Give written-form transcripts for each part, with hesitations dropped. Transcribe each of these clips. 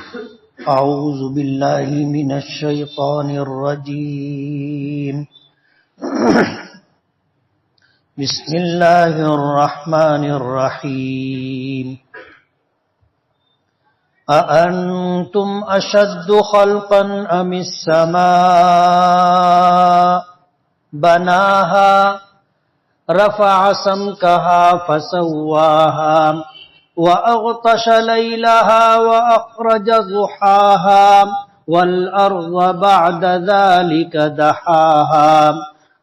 أعوذ بالله من الشيطان الرجيم بسم الله الرحمن الرحيم أأنتم أشد خلقا أم السماء بناها رفع سمكها فسواها وأغطش ليلها وأخرج ضحاها والأرض بعد ذلك دحاها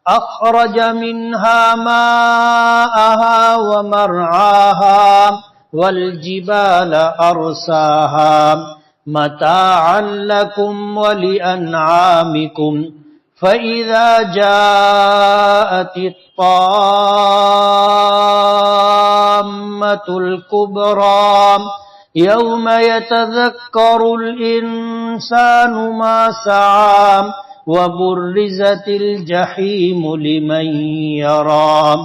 أخرج منها ماءها ومرعاها والجبال أرساها متاعا لكم ولأنعامكم فإذا جاءت الطامة الكبرى يوم يتذكر الإنسان ما سعى وبرزت الجحيم لمن يرى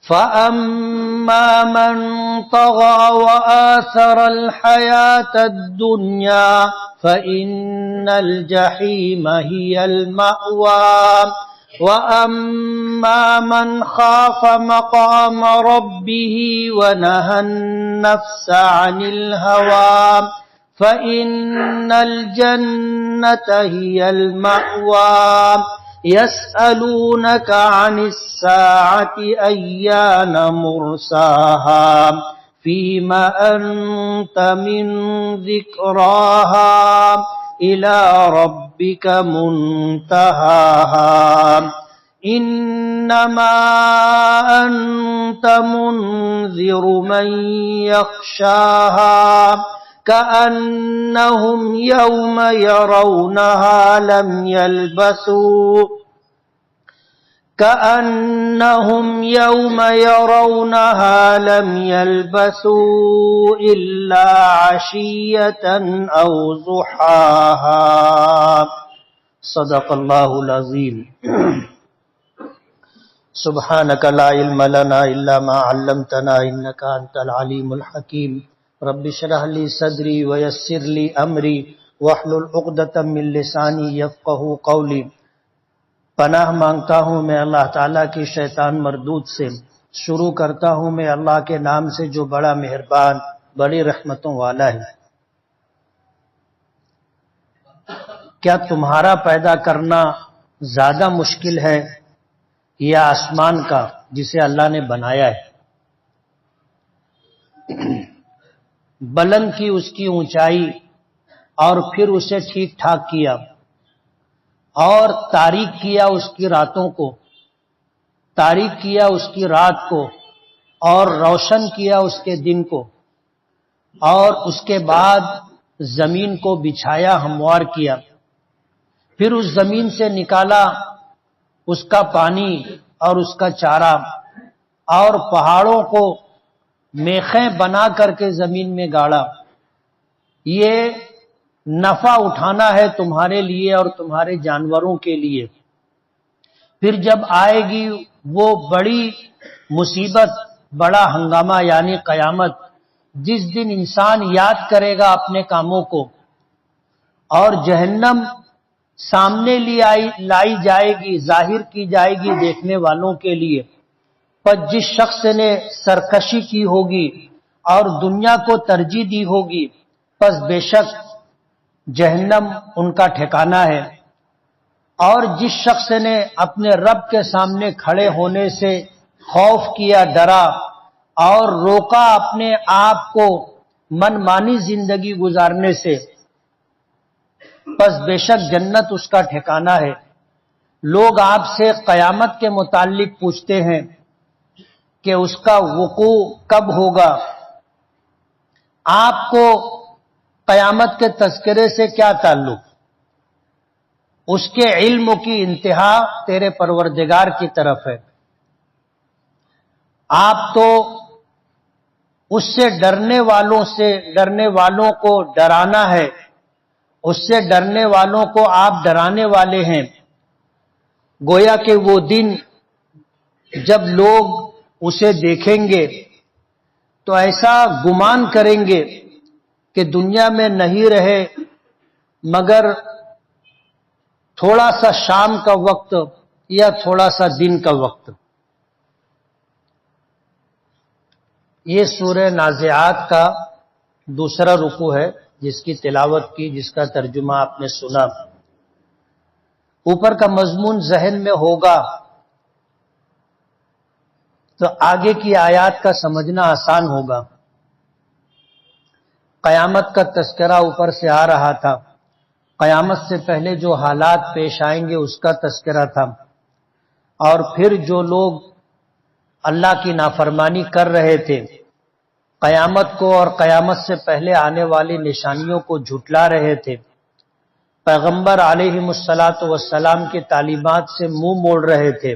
فأما من طغى وآثر الحياة الدنيا فإن الجحيم هي المأوى وأما من خاف مقام ربه ونهى النفس عن الهوى فإن الجنة هي المأوى يسألونك عن الساعة أيان مرساها فيما أنت من ذكراها إلى ربك منتهاها إنما أنت منذر من يخشاها كأنهم يوم يرونها لم يلبثوا إلا عشية أو ضحاها صدق الله العظيم سبحانك لا علم لنا إلا ما علمتنا إنك أنت العليم الحكيم رب اشرح لي صدري ويسر لي أمري واحلل عقدة من لساني يفقهوا قولي پناہ مانگتا ہوں میں اللہ تعالیٰ کی شیطان مردود سے. شروع کرتا ہوں میں اللہ کے نام سے جو بڑا مہربان بڑی رحمتوں والا ہے. کیا تمہارا پیدا کرنا زیادہ مشکل ہے یا آسمان کا جسے اللہ نے بنایا ہے؟ بلند کی اس کی اونچائی اور پھر اسے ٹھیک ٹھاک کیا اور تاریک کیا اس کی راتوں کو، تاریک کیا اس کی رات کو اور روشن کیا اس کے دن کو، اور اس کے بعد زمین کو بچھایا ہموار کیا، پھر اس زمین سے نکالا اس کا پانی اور اس کا چارہ، اور پہاڑوں کو میخیں بنا کر کے زمین میں گاڑا. یہ نفع اٹھانا ہے تمہارے لیے اور تمہارے جانوروں کے لیے. پھر جب آئے گی وہ بڑی مصیبت، بڑا ہنگامہ یعنی قیامت، جس دن انسان یاد کرے گا اپنے کاموں کو، اور جہنم سامنے لائی جائے گی، ظاہر کی جائے گی دیکھنے والوں کے لیے. پر جس شخص نے سرکشی کی ہوگی اور دنیا کو ترجیح دی ہوگی پس بے شک جہنم ان کا ٹھکانہ ہے. اور جس شخص نے اپنے رب کے سامنے کھڑے ہونے سے خوف کیا، ڈرا اور روکا اپنے آپ کو من مانی زندگی گزارنے سے، پس بے شک جنت اس کا ٹھکانہ ہے. لوگ آپ سے قیامت کے متعلق پوچھتے ہیں کہ اس کا وقوع کب ہوگا. آپ کو قیامت کے تذکرے سے کیا تعلق؟ اس کے علم کی انتہا تیرے پروردگار کی طرف ہے. آپ تو اس سے ڈرنے والوں کو ڈرانا ہے، اس سے ڈرنے والوں کو آپ ڈرانے والے ہیں. گویا کہ وہ دن جب لوگ اسے دیکھیں گے تو ایسا گمان کریں گے کہ دنیا میں نہیں رہے مگر تھوڑا سا شام کا وقت یا تھوڑا سا دن کا وقت. یہ سورہ نازعات کا دوسرا رکوع ہے جس کی تلاوت کی، جس کا ترجمہ آپ نے سنا. اوپر کا مضمون ذہن میں ہوگا تو آگے کی آیات کا سمجھنا آسان ہوگا. قیامت کا تذکرہ اوپر سے آ رہا تھا. قیامت سے پہلے جو حالات پیش آئیں گے اس کا تذکرہ تھا، اور پھر جو لوگ اللہ کی نافرمانی کر رہے تھے، قیامت کو اور قیامت سے پہلے آنے والی نشانیوں کو جھٹلا رہے تھے، پیغمبر علیہ الصلاۃ والسلام کی تعلیمات سے منہ موڑ رہے تھے،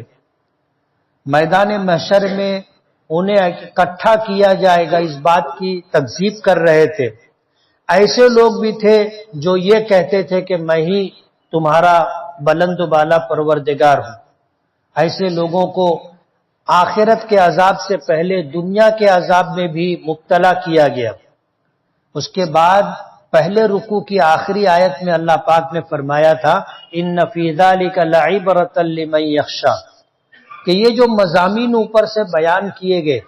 میدان محشر میں انہیں اکٹھا کیا جائے گا اس بات کی تکذیب کر رہے تھے. ایسے لوگ بھی تھے جو یہ کہتے تھے کہ میں ہی تمہارا بلند و بالا پروردگار ہوں. ایسے لوگوں کو آخرت کے عذاب سے پہلے دنیا کے عذاب میں بھی مبتلا کیا گیا. اس کے بعد پہلے رکوع کی آخری آیت میں اللہ پاک نے فرمایا تھا ان فی ذلک لعبرۃ لمن یخشی، کہ یہ جو مضامین اوپر سے بیان کیے گئے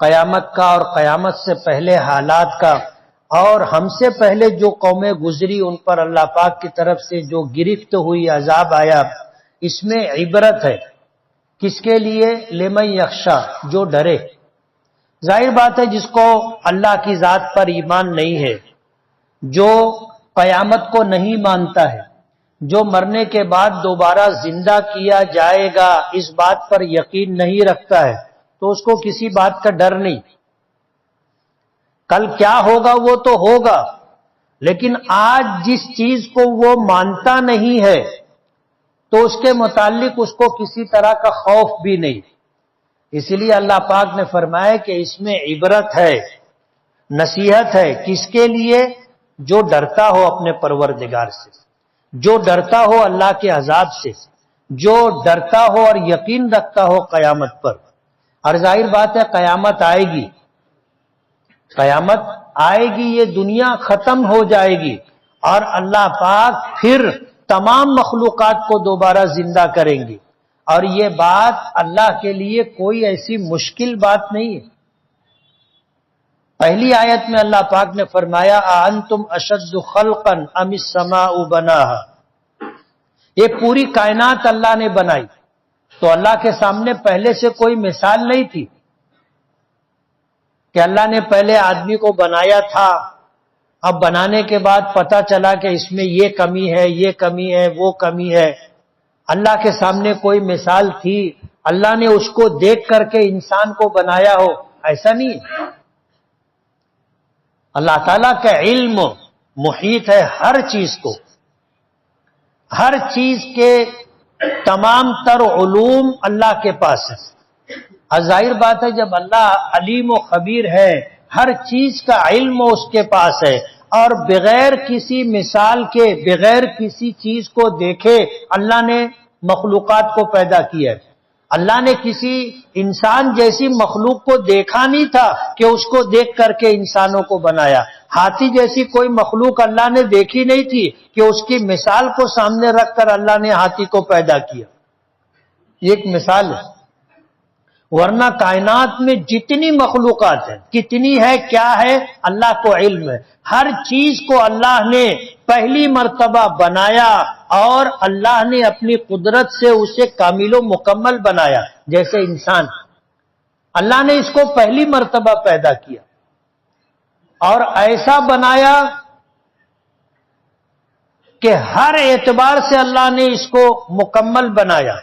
قیامت کا اور قیامت سے پہلے حالات کا، اور ہم سے پہلے جو قومیں گزری ان پر اللہ پاک کی طرف سے جو گرفت ہوئی عذاب آیا، اس میں عبرت ہے. کس کے لیے؟ لمن یخشی، جو ڈرے. ظاہر بات ہے جس کو اللہ کی ذات پر ایمان نہیں ہے، جو قیامت کو نہیں مانتا ہے، جو مرنے کے بعد دوبارہ زندہ کیا جائے گا اس بات پر یقین نہیں رکھتا ہے، تو اس کو کسی بات کا ڈر نہیں. کل کیا ہوگا وہ تو ہوگا، لیکن آج جس چیز کو وہ مانتا نہیں ہے تو اس کے متعلق اس کو کسی طرح کا خوف بھی نہیں. اسی لیے اللہ پاک نے فرمایا کہ اس میں عبرت ہے، نصیحت ہے. کس کے لیے؟ جو ڈرتا ہو اپنے پروردگار سے، جو ڈرتا ہو اللہ کے عذاب سے، جو ڈرتا ہو اور یقین رکھتا ہو قیامت پر. اور ظاہر بات ہے قیامت آئے گی، قیامت آئے گی، یہ دنیا ختم ہو جائے گی اور اللہ پاک پھر تمام مخلوقات کو دوبارہ زندہ کریں گے. اور یہ بات اللہ کے لیے کوئی ایسی مشکل بات نہیں ہے. پہلی آیت میں اللہ پاک نے فرمایا اَأَنْتُمْ أَشَدُّ خَلْقًا أَمِ السَّمَاءُ بَنَاهَا. یہ پوری کائنات اللہ نے بنائی، تو اللہ کے سامنے پہلے سے کوئی مثال نہیں تھی کہ اللہ نے پہلے آدمی کو بنایا تھا، اب بنانے کے بعد پتہ چلا کہ اس میں یہ کمی ہے، یہ کمی ہے، وہ کمی ہے. اللہ کے سامنے کوئی مثال تھی؟ اللہ نے اس کو دیکھ کر کے انسان کو بنایا ہو؟ ایسا نہیں. اللہ تعالیٰ کا علم محیط ہے ہر چیز کو، ہر چیز کے تمام تر علوم اللہ کے پاس ہے. ظاہر بات ہے جب اللہ علیم و خبیر ہے، ہر چیز کا علم اس کے پاس ہے، اور بغیر کسی مثال کے، بغیر کسی چیز کو دیکھے اللہ نے مخلوقات کو پیدا کیا ہے. اللہ نے کسی انسان جیسی مخلوق کو دیکھا نہیں تھا کہ اس کو دیکھ کر کے انسانوں کو بنایا. ہاتھی جیسی کوئی مخلوق اللہ نے دیکھی نہیں تھی کہ اس کی مثال کو سامنے رکھ کر اللہ نے ہاتھی کو پیدا کیا. یہ ایک مثال ہے. ورنہ کائنات میں جتنی مخلوقات ہیں، کتنی ہے، کیا ہے، اللہ کو علم ہے. ہر چیز کو اللہ نے پہلی مرتبہ بنایا اور اللہ نے اپنی قدرت سے اسے کامل و مکمل بنایا. جیسے انسان، اللہ نے اس کو پہلی مرتبہ پیدا کیا اور ایسا بنایا کہ ہر اعتبار سے اللہ نے اس کو مکمل بنایا.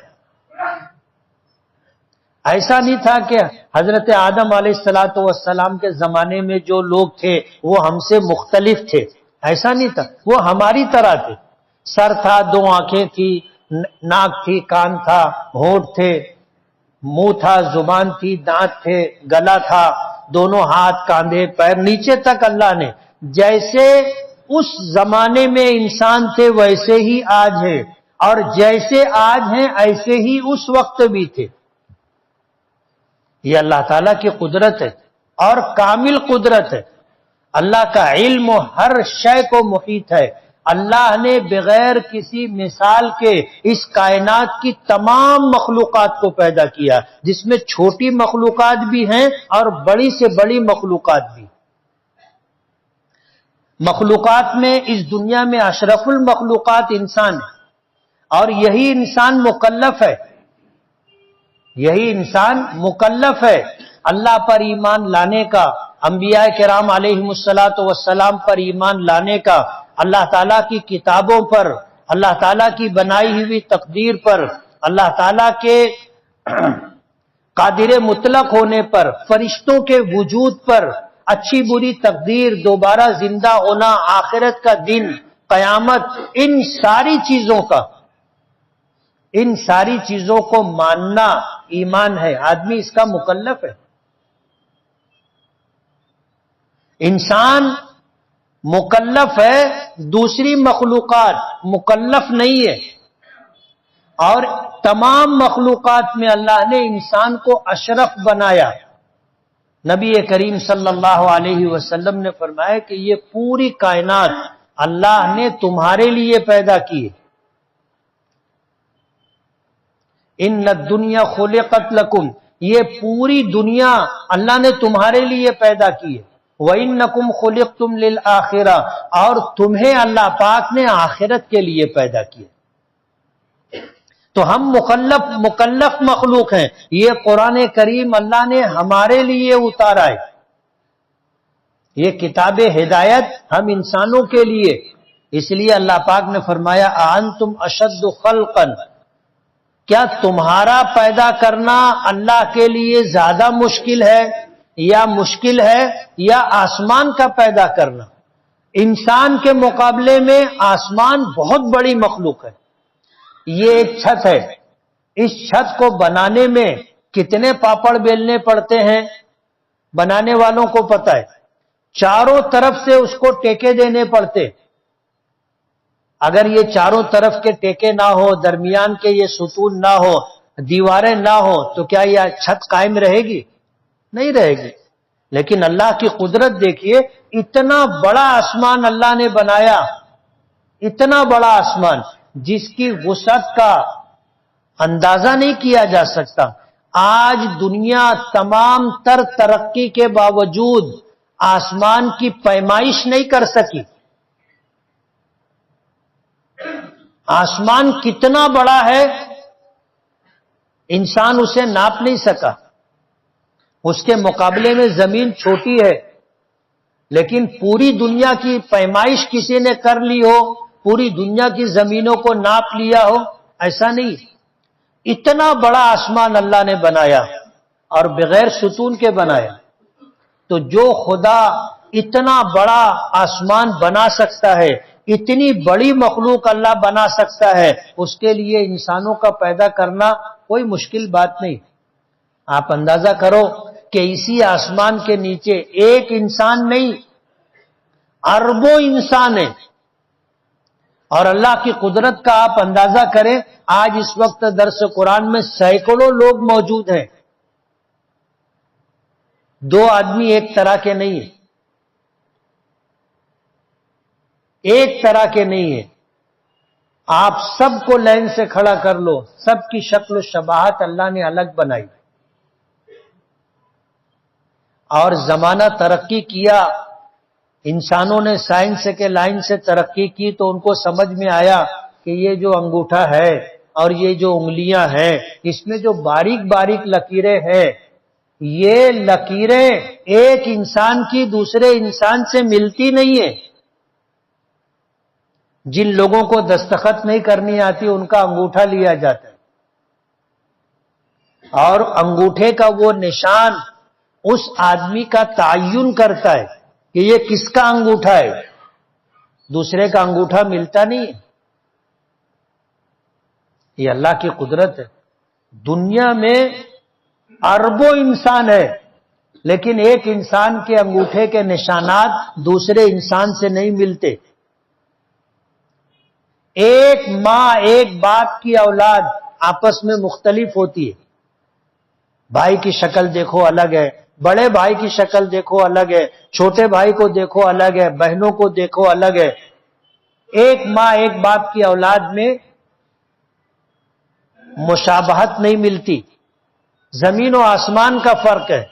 ایسا نہیں تھا کہ حضرت آدم علیہ السلام کے زمانے میں جو لوگ تھے وہ ہم سے مختلف تھے. ایسا نہیں تھا، وہ ہماری طرح تھے. سر تھا، دو آنکھیں تھی، ناک تھی، کان تھا، ہونٹ تھے، منہ تھا، زبان تھی، دانت تھے، گلا تھا، دونوں ہاتھ، کاندھے، پیر، نیچے تک اللہ نے جیسے اس زمانے میں انسان تھے ویسے ہی آج ہے، اور جیسے آج ہیں ایسے ہی اس وقت بھی تھے. یہ اللہ تعالیٰ کی قدرت ہے اور کامل قدرت ہے. اللہ کا علم ہر شے کو محیط ہے. اللہ نے بغیر کسی مثال کے اس کائنات کی تمام مخلوقات کو پیدا کیا، جس میں چھوٹی مخلوقات بھی ہیں اور بڑی سے بڑی مخلوقات بھی. مخلوقات میں اس دنیا میں اشرف المخلوقات انسان ہے، اور یہی انسان مکلف ہے. یہی انسان مکلف ہے اللہ پر ایمان لانے کا، انبیاء کرام علیہم الصلاۃ والسلام پر ایمان لانے کا، اللہ تعالیٰ کی کتابوں پر، اللہ تعالیٰ کی بنائی ہوئی تقدیر پر، اللہ تعالیٰ کے قادر مطلق ہونے پر، فرشتوں کے وجود پر، اچھی بری تقدیر، دوبارہ زندہ ہونا، آخرت کا دن، قیامت، ان ساری چیزوں کو ماننا ایمان ہے. آدمی اس کا مکلف ہے. انسان مکلف ہے، دوسری مخلوقات مکلف نہیں ہے. اور تمام مخلوقات میں اللہ نے انسان کو اشرف بنایا. نبی کریم صلی اللہ علیہ وسلم نے فرمایا کہ یہ پوری کائنات اللہ نے تمہارے لیے پیدا کی. ان الدنیا خلقت لکم، یہ پوری دنیا اللہ نے تمہارے لیے پیدا کی ہے. وَإِنَّكُمْ خُلِقْتُمْ لِلْآخِرَةِ، اور تمہیں اللہ پاک نے آخرت کے لیے پیدا کیا. تو ہم مکلف مخلوق ہیں. یہ قرآن کریم اللہ نے ہمارے لیے اتارا ہے. یہ کتاب ہدایت ہم انسانوں کے لیے. اس لیے اللہ پاک نے فرمایا اَأَنْتُمْ أَشَدُّ خَلْقًا، کیا تمہارا پیدا کرنا اللہ کے لیے زیادہ مشکل ہے یا آسمان کا پیدا کرنا؟ انسان کے مقابلے میں آسمان بہت بڑی مخلوق ہے. یہ ایک چھت ہے، اس چھت کو بنانے میں کتنے پاپڑ بیلنے پڑتے ہیں بنانے والوں کو پتہ ہے. چاروں طرف سے اس کو ٹیکے دینے پڑتے. اگر یہ چاروں طرف کے ٹیکے نہ ہو، درمیان کے یہ ستون نہ ہو، دیواریں نہ ہو، تو کیا یہ چھت قائم رہے گی؟ نہیں رہے گی. لیکن اللہ کی قدرت دیکھیے، اتنا بڑا آسمان اللہ نے بنایا، اتنا بڑا آسمان جس کی وسعت کا اندازہ نہیں کیا جا سکتا. آج دنیا تمام تر ترقی کے باوجود آسمان کی پیمائش نہیں کر سکی. آسمان کتنا بڑا ہے انسان اسے ناپ نہیں سکا. اس کے مقابلے میں زمین چھوٹی ہے، لیکن پوری دنیا کی پیمائش کسی نے کر لی ہو، پوری دنیا کی زمینوں کو ناپ لیا ہو، ایسا نہیں. اتنا بڑا آسمان اللہ نے بنایا اور بغیر ستون کے بنایا. تو جو خدا اتنا بڑا آسمان بنا سکتا ہے، اتنی بڑی مخلوق اللہ بنا سکتا ہے، اس کے لیے انسانوں کا پیدا کرنا کوئی مشکل بات نہیں. آپ اندازہ کرو کہ اسی آسمان کے نیچے ایک انسان نہیں، اربوں انسان ہیں. اور اللہ کی قدرت کا آپ اندازہ کریں، آج اس وقت درس قرآن میں سینکڑوں لوگ موجود ہیں. دو آدمی ایک طرح کے نہیں ہیں، ایک طرح کے نہیں ہیں. آپ سب کو لائن سے کھڑا کر لو، سب کی شکل و شباہت اللہ نے الگ بنائی. اور زمانہ ترقی کیا، انسانوں نے سائنس کے لائن سے ترقی کی، تو ان کو سمجھ میں آیا کہ یہ جو انگوٹھا ہے اور یہ جو انگلیاں ہیں، اس میں جو باریک باریک لکیریں ہیں، یہ لکیریں ایک انسان کی دوسرے انسان سے ملتی نہیں ہیں. جن لوگوں کو دستخط نہیں کرنی آتی ان کا انگوٹھا لیا جاتا ہے، اور انگوٹھے کا وہ نشان اس آدمی کا تعین کرتا ہے کہ یہ کس کا انگوٹھا ہے. دوسرے کا انگوٹھا ملتا نہیں. یہ اللہ کی قدرت ہے. دنیا میں اربوں انسان ہے، لیکن ایک انسان کے انگوٹھے کے نشانات دوسرے انسان سے نہیں ملتے. ایک ماں ایک باپ کی اولاد آپس میں مختلف ہوتی ہے. بھائی کی شکل دیکھو الگ ہے، بڑے بھائی کی شکل دیکھو الگ ہے، چھوٹے بھائی کو دیکھو الگ ہے، بہنوں کو دیکھو الگ ہے. ایک ماں ایک باپ کی اولاد میں مشابہت نہیں ملتی، زمین و آسمان کا فرق ہے.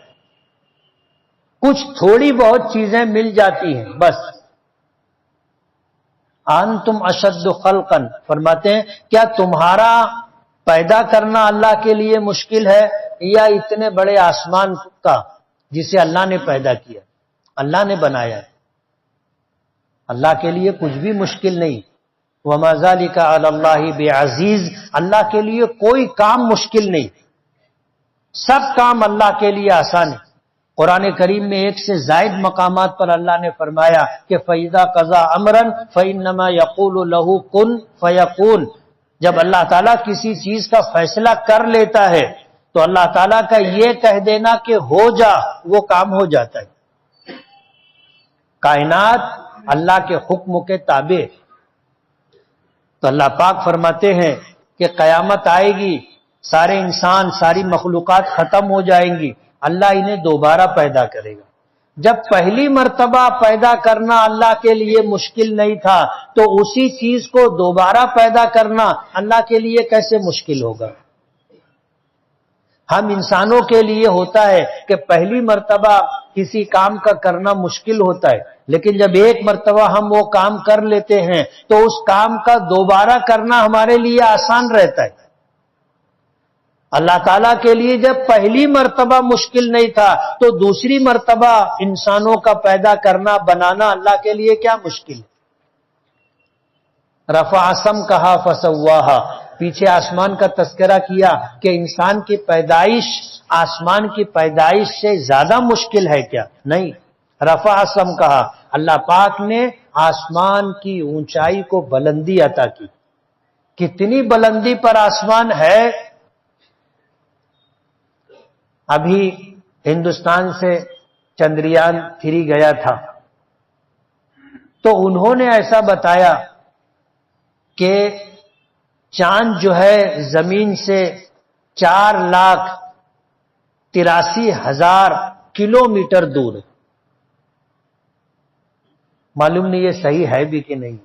کچھ تھوڑی بہت چیزیں مل جاتی ہیں بس. انتم اشد خلقا، فرماتے ہیں کیا تمہارا پیدا کرنا اللہ کے لیے مشکل ہے یا اتنے بڑے آسمان کا جسے اللہ نے پیدا کیا، اللہ نے بنایا ہے. اللہ کے لیے کچھ بھی مشکل نہیں. وما ذلک علی اللہ بعزیز، اللہ کے لیے کوئی کام مشکل نہیں، سب کام اللہ کے لیے آسان ہے. قرآن کریم میں ایک سے زائد مقامات پر اللہ نے فرمایا کہ فَإِذَا قَضَىٰ أَمْرًا فَإِنَّمَا يَقُولُ لَهُ كُن فَيَكُونُ. جب اللہ تعالیٰ کسی چیز کا فیصلہ کر لیتا ہے تو اللہ تعالیٰ کا یہ کہہ دینا کہ ہو جا، وہ کام ہو جاتا ہے. کائنات اللہ کے حکم کے تابع. تو اللہ پاک فرماتے ہیں کہ قیامت آئے گی، سارے انسان ساری مخلوقات ختم ہو جائیں گی، اللہ انہیں دوبارہ پیدا کرے گا. جب پہلی مرتبہ پیدا کرنا اللہ کے لیے مشکل نہیں تھا تو اسی چیز کو دوبارہ پیدا کرنا اللہ کے لیے کیسے مشکل ہوگا؟ ہم انسانوں کے لیے ہوتا ہے کہ پہلی مرتبہ کسی کام کا کرنا مشکل ہوتا ہے، لیکن جب ایک مرتبہ ہم وہ کام کر لیتے ہیں تو اس کام کا دوبارہ کرنا ہمارے لیے آسان رہتا ہے. اللہ تعالیٰ کے لیے جب پہلی مرتبہ مشکل نہیں تھا تو دوسری مرتبہ انسانوں کا پیدا کرنا بنانا اللہ کے لیے کیا مشکل ہے؟ رفع سم کہا فسواہا، پیچھے آسمان کا تذکرہ کیا کہ انسان کی پیدائش آسمان کی پیدائش سے زیادہ مشکل ہے کیا؟ نہیں. رفع سم کہا، اللہ پاک نے آسمان کی اونچائی کو بلندی عطا کی. کتنی بلندی پر آسمان ہے؟ ابھی ہندوستان سے چندریان 3 گیا تھا تو انہوں نے ایسا بتایا کہ چاند جو ہے زمین سے 4,83,000 کلومیٹر دور ہے. معلوم نہیں یہ صحیح ہے بھی کہ نہیں،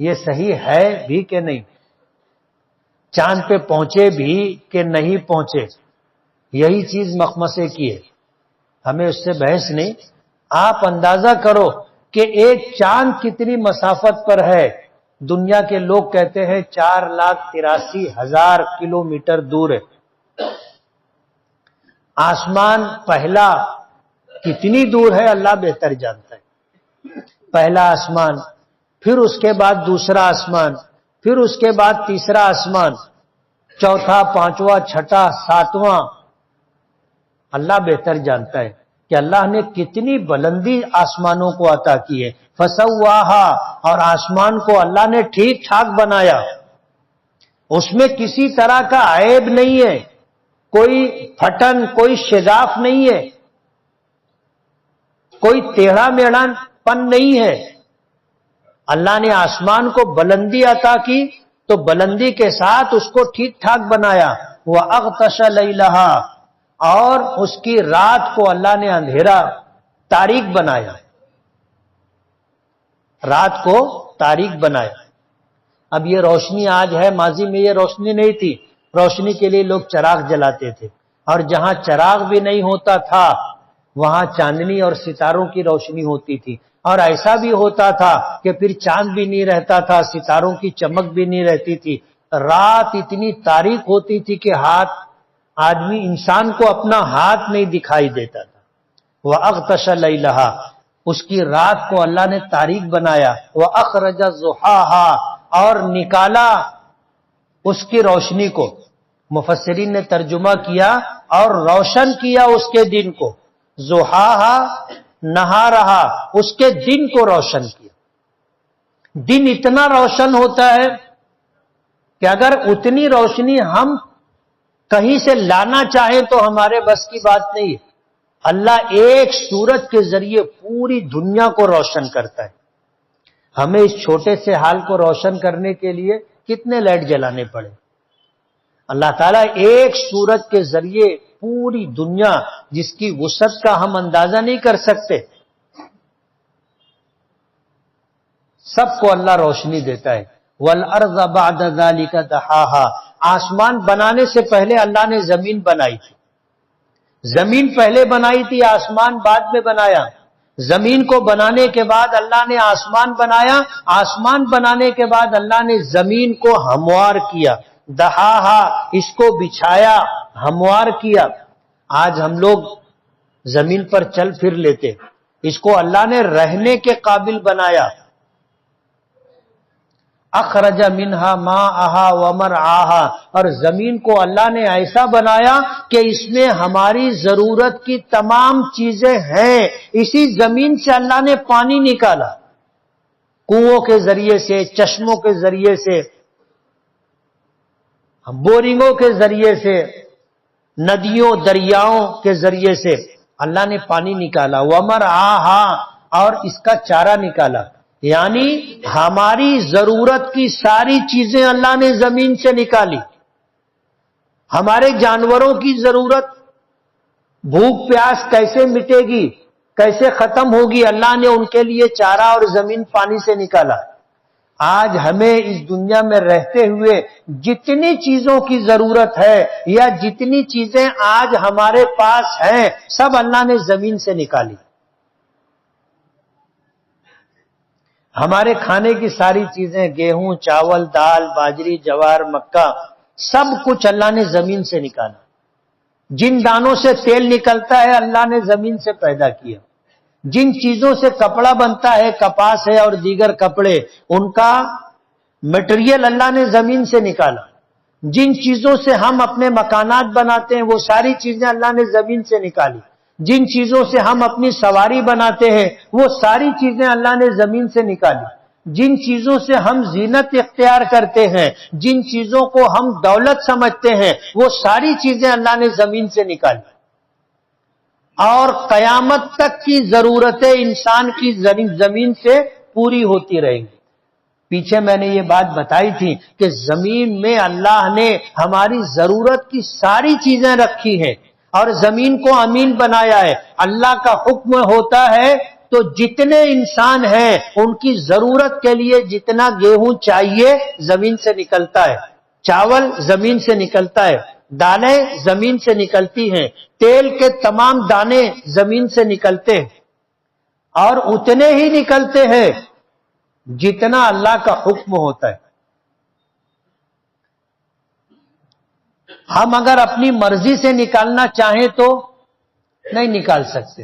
یہ صحیح ہے بھی کہ نہیں، چاند پہ پہنچے بھی کہ نہیں پہنچے، یہی چیز مخمسے کی ہے. ہمیں اس سے بحث نہیں. آپ اندازہ کرو کہ ایک چاند کتنی مسافت پر ہے. دنیا کے لوگ کہتے ہیں 4,83,000 کلومیٹر دور ہے. آسمان پہلا کتنی دور ہے اللہ بہتر جانتا ہے. پہلا آسمان، پھر اس کے بعد دوسرا آسمان، پھر اس کے بعد تیسرا آسمان، چوتھا، پانچواں، چھٹا، ساتواں. اللہ بہتر جانتا ہے کہ اللہ نے کتنی بلندی آسمانوں کو عطا کی ہے. فسواہا، اور آسمان کو اللہ نے ٹھیک ٹھاک بنایا، اس میں کسی طرح کا عیب نہیں ہے، کوئی پھٹن، کوئی شگاف نہیں ہے، کوئی ٹیڑھا میڑھا پن نہیں ہے. اللہ نے آسمان کو بلندی عطا کی تو بلندی کے ساتھ اس کو ٹھیک ٹھاک بنایا. وَأَغْطَشَ لَيْلَهَا، اور اس کی رات کو اللہ نے اندھیرا تاریک بنایا، رات کو تاریک بنایا. اب یہ روشنی آج ہے، ماضی میں یہ روشنی نہیں تھی. روشنی کے لیے لوگ چراغ جلاتے تھے، اور جہاں چراغ بھی نہیں ہوتا تھا وہاں چاندنی اور ستاروں کی روشنی ہوتی تھی. اور ایسا بھی ہوتا تھا کہ پھر چاند بھی نہیں رہتا تھا، ستاروں کی چمک بھی نہیں رہتی تھی. رات اتنی تاریک ہوتی تھی کہ آدمی انسان کو اپنا ہاتھ نہیں دکھائی دیتا تھا. وَأَغْطَشَ لَيْلَهَا، اس کی رات کو اللہ نے تاریک بنایا. وَأَخْرَجَ ضُحَاهَا، اور نکالا اس کی روشنی کو. مفسرین نے ترجمہ کیا اور روشن کیا اس کے دن کو. ضحاہا نہا رہا، اس کے دن کو روشن کیا. دن اتنا روشن ہوتا ہے کہ اگر اتنی روشنی ہم کہیں سے لانا چاہیں تو ہمارے بس کی بات نہیں ہے. اللہ ایک سورج کے ذریعے پوری دنیا کو روشن کرتا ہے. ہمیں اس چھوٹے سے حال کو روشن کرنے کے لیے کتنے لائٹ جلانے پڑے. اللہ تعالیٰ ایک سورج کے ذریعے پوری دنیا جس کی وسعت کا ہم اندازہ نہیں کر سکتے، سب کو اللہ روشنی دیتا ہے۔ وَالْأَرْضَ بَعْدَ ذَلِكَ دَحَاهَا، آسمان بنانے سے پہلے اللہ نے زمین بنائی تھی، زمین پہلے بنائی تھی، آسمان بعد میں بنایا۔ زمین کو بنانے کے بعد اللہ نے آسمان بنایا، آسمان بنانے کے بعد اللہ نے زمین کو ہموار کیا، دہاہا، اس کو بچھایا، ہموار کیا۔ آج ہم لوگ زمین پر چل پھر لیتے، اس کو اللہ نے رہنے کے قابل بنایا۔ اخرج منہا ماءہا ومرعاہا، اور زمین کو اللہ نے ایسا بنایا کہ اس میں ہماری ضرورت کی تمام چیزیں ہیں۔ اسی زمین سے اللہ نے پانی نکالا، کنووں کے ذریعے سے، چشموں کے ذریعے سے، بورنگوں کے ذریعے سے، ندیوں دریاؤں کے ذریعے سے اللہ نے پانی نکالا۔ ومرعاہا، اور اس کا چارہ نکالا، یعنی ہماری ضرورت کی ساری چیزیں اللہ نے زمین سے نکالی۔ ہمارے جانوروں کی ضرورت، بھوک پیاس کیسے مٹے گی، کیسے ختم ہوگی، اللہ نے ان کے لیے چارہ اور زمین پانی سے نکالا۔ آج ہمیں اس دنیا میں رہتے ہوئے جتنی چیزوں کی ضرورت ہے یا جتنی چیزیں آج ہمارے پاس ہیں، سب اللہ نے زمین سے نکالی۔ ہمارے کھانے کی ساری چیزیں، گیہوں، چاول، دال، باجری، جوار، مکہ، سب کچھ اللہ نے زمین سے نکالا۔ جن دانوں سے تیل نکلتا ہے اللہ نے زمین سے پیدا کیا۔ جن چیزوں سے کپڑا بنتا ہے، کپاس ہے اور دیگر کپڑے، ان کا مٹیریل اللہ نے زمین سے نکالا۔ جن چیزوں سے ہم اپنے مکانات بناتے ہیں، وہ ساری چیزیں اللہ نے زمین سے نکالی۔ جن چیزوں سے ہم اپنی سواری بناتے ہیں، وہ ساری چیزیں اللہ نے زمین سے نکالی۔ جن چیزوں سے ہم زینت اختیار کرتے ہیں، جن چیزوں کو ہم دولت سمجھتے ہیں، وہ ساری چیزیں اللہ نے زمین سے نکالی۔ اور قیامت تک کی ضرورتیں انسان کی زمین سے پوری ہوتی رہیں گی۔ پیچھے میں نے یہ بات بتائی تھی کہ زمین میں اللہ نے ہماری ضرورت کی ساری چیزیں رکھی ہیں، اور زمین کو امین بنایا ہے۔ اللہ کا حکم ہوتا ہے تو جتنے انسان ہیں ان کی ضرورت کے لیے جتنا گیہوں چاہیے زمین سے نکلتا ہے، چاول زمین سے نکلتا ہے، دالیں زمین سے نکلتی ہیں، تیل کے تمام دانے زمین سے نکلتے ہیں، اور اتنے ہی نکلتے ہیں جتنا اللہ کا حکم ہوتا ہے۔ ہم اگر اپنی مرضی سے نکالنا چاہیں تو نہیں نکال سکتے۔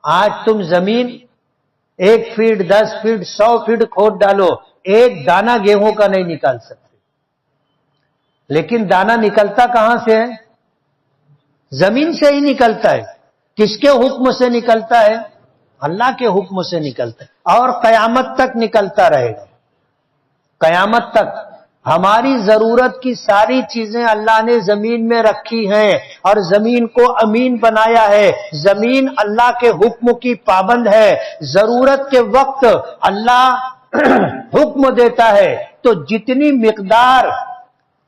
آج تم زمین 1 فٹ 10 فٹ 100 فٹ کھود ڈالو، ایک دانہ گیہوں کا نہیں نکال سکتے۔ لیکن دانہ نکلتا کہاں سے ہے؟ زمین سے ہی نکلتا ہے۔ کس کے حکم سے نکلتا ہے؟ اللہ کے حکم سے نکلتا ہے، اور قیامت تک نکلتا رہے گا۔ قیامت تک ہماری ضرورت کی ساری چیزیں اللہ نے زمین میں رکھی ہیں، اور زمین کو امین بنایا ہے۔ زمین اللہ کے حکم کی پابند ہے۔ ضرورت کے وقت اللہ حکم دیتا ہے تو جتنی مقدار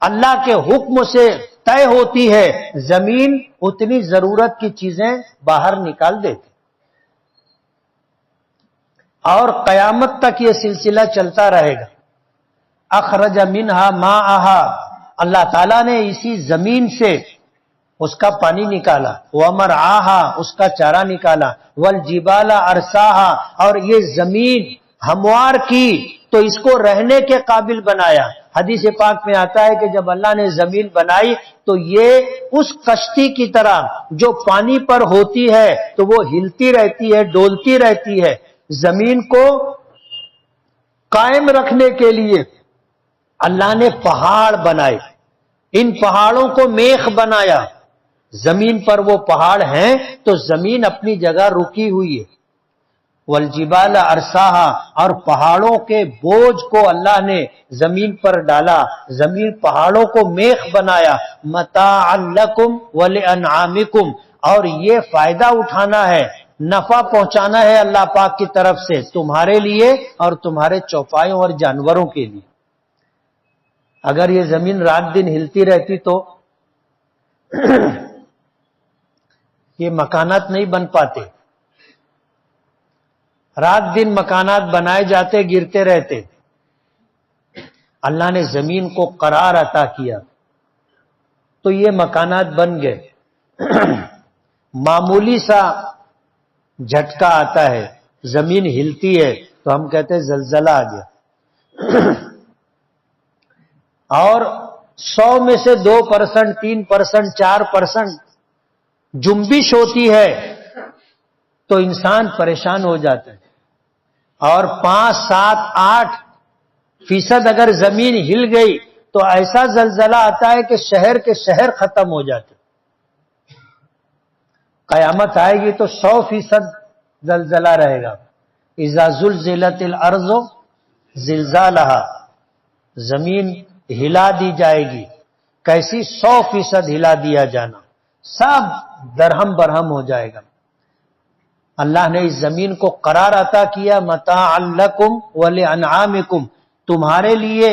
اللہ کے حکم سے طے ہوتی ہے، زمین اتنی ضرورت کی چیزیں باہر نکال دیتی، اور قیامت تک یہ سلسلہ چلتا رہے گا۔ اخرج منہا ماءہا، اللہ تعالیٰ نے اسی زمین سے اس کا پانی نکالا، ومرعاہا، اس کا چارہ نکالا، والجبال ارساہا، اور یہ زمین ہموار کی تو اس کو رہنے کے قابل بنایا۔ حدیث پاک میں آتا ہے کہ جب اللہ نے زمین بنائی تو یہ اس کشتی کی طرح جو پانی پر ہوتی ہے تو وہ ہلتی رہتی ہے، ڈولتی رہتی ہے۔ زمین کو قائم رکھنے کے لیے اللہ نے پہاڑ بنائے، ان پہاڑوں کو میخ بنایا۔ زمین پر وہ پہاڑ ہیں تو زمین اپنی جگہ رکی ہوئی ہے۔ والجبال ارساہا، اور پہاڑوں کے بوجھ کو اللہ نے زمین پر ڈالا، زمین پہاڑوں کو میخ بنایا۔ متاعا لکم ولانعامکم، اور یہ فائدہ اٹھانا ہے، نفع پہنچانا ہے اللہ پاک کی طرف سے تمہارے لیے اور تمہارے چوپایوں اور جانوروں کے لیے۔ اگر یہ زمین رات دن ہلتی رہتی تو یہ مکانات نہیں بن پاتے. رات دن مکانات بنائے جاتے، گرتے رہتے. اللہ نے زمین کو قرار عطا کیا تو یہ مکانات بن گئے. معمولی سا جھٹکا آتا ہے، زمین ہلتی ہے تو ہم کہتے ہیں زلزلہ آ گیا. اور 100 میں سے 2%، 3%، 4% جنبش ہوتی ہے تو انسان پریشان ہو جاتا ہے. اور 5، 7، 8% اگر زمین ہل گئی تو ایسا زلزلہ آتا ہے کہ شہر کے شہر ختم ہو جاتے. قیامت آئے گی تو 100% زلزلہ رہے گا. اذا زلزلت الارض زلزالہا، زمین ہلا دی جائے گی. کیسی؟ 100% ہلا دیا جانا، سب درہم برہم ہو جائے گا. اللہ نے اس زمین کو قرار عطا کیا، متاعا لکم ولانعامکم، تمہارے لیے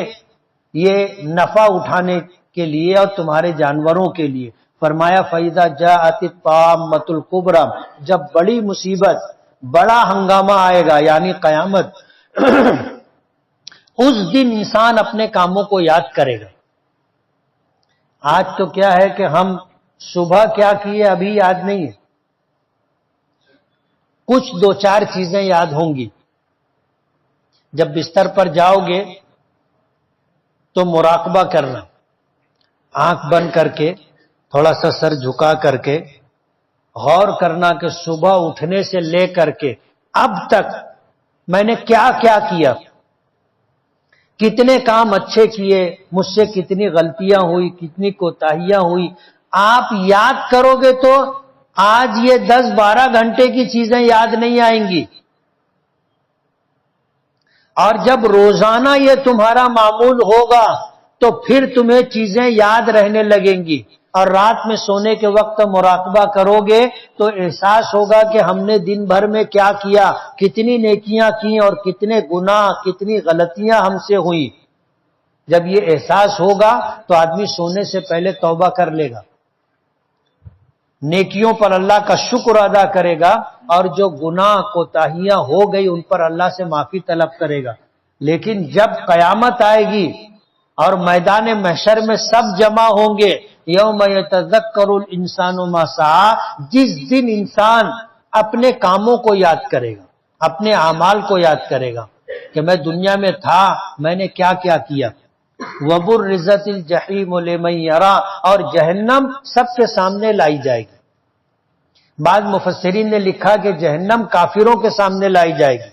یہ نفع اٹھانے کے لیے اور تمہارے جانوروں کے لیے. فرمایا فَإِذَا جَاءَتِ الطَّامَّةُ الْكُبْرىٰ، جب بڑی مصیبت، بڑا ہنگامہ آئے گا یعنی قیامت، اس دن انسان اپنے کاموں کو یاد کرے گا. آج تو کیا ہے کہ ہم صبح کیا کیے ابھی یاد نہیں ہے. کچھ 2-4 چیزیں یاد ہوں گی. جب بستر پر جاؤ گے تو مراقبہ کرنا، آنکھ بند کر کے، تھوڑا سا سر جھکا کر کے غور کرنا کہ صبح اٹھنے سے لے کر کے اب تک میں نے کیا کیا کیا، کتنے کام اچھے کیے، مجھ سے کتنی غلطیاں ہوئی، کتنی کوتاہیاں ہوئی. آپ یاد کرو گے تو آج یہ 10-12 گھنٹے کی چیزیں یاد نہیں آئیں گی. اور جب روزانہ یہ تمہارا معمول ہوگا تو پھر تمہیں چیزیں یاد رہنے لگیں گی. اور رات میں سونے کے وقت مراقبہ کرو گے تو احساس ہوگا کہ ہم نے دن بھر میں کیا کیا، کتنی نیکیاں کی اور کتنے گناہ، کتنی غلطیاں ہم سے ہوئی. جب یہ احساس ہوگا تو آدمی سونے سے پہلے توبہ کر لے گا، نیکیوں پر اللہ کا شکر ادا کرے گا، اور جو گناہ کوتاہیاں ہو گئی ان پر اللہ سے معافی طلب کرے گا. لیکن جب قیامت آئے گی اور میدان محشر میں سب جمع ہوں گے، یوم یتذکر الانسان ما سعی، جس دن انسان اپنے کاموں کو یاد کرے گا، اپنے اعمال کو یاد کرے گا کہ میں دنیا میں تھا، میں نے کیا کیا کیا. وبرزت الجحیم لمن یری، اور جہنم سب کے سامنے لائی جائے گی. بعض مفسرین نے لکھا کہ جہنم کافروں کے سامنے لائی جائے گی.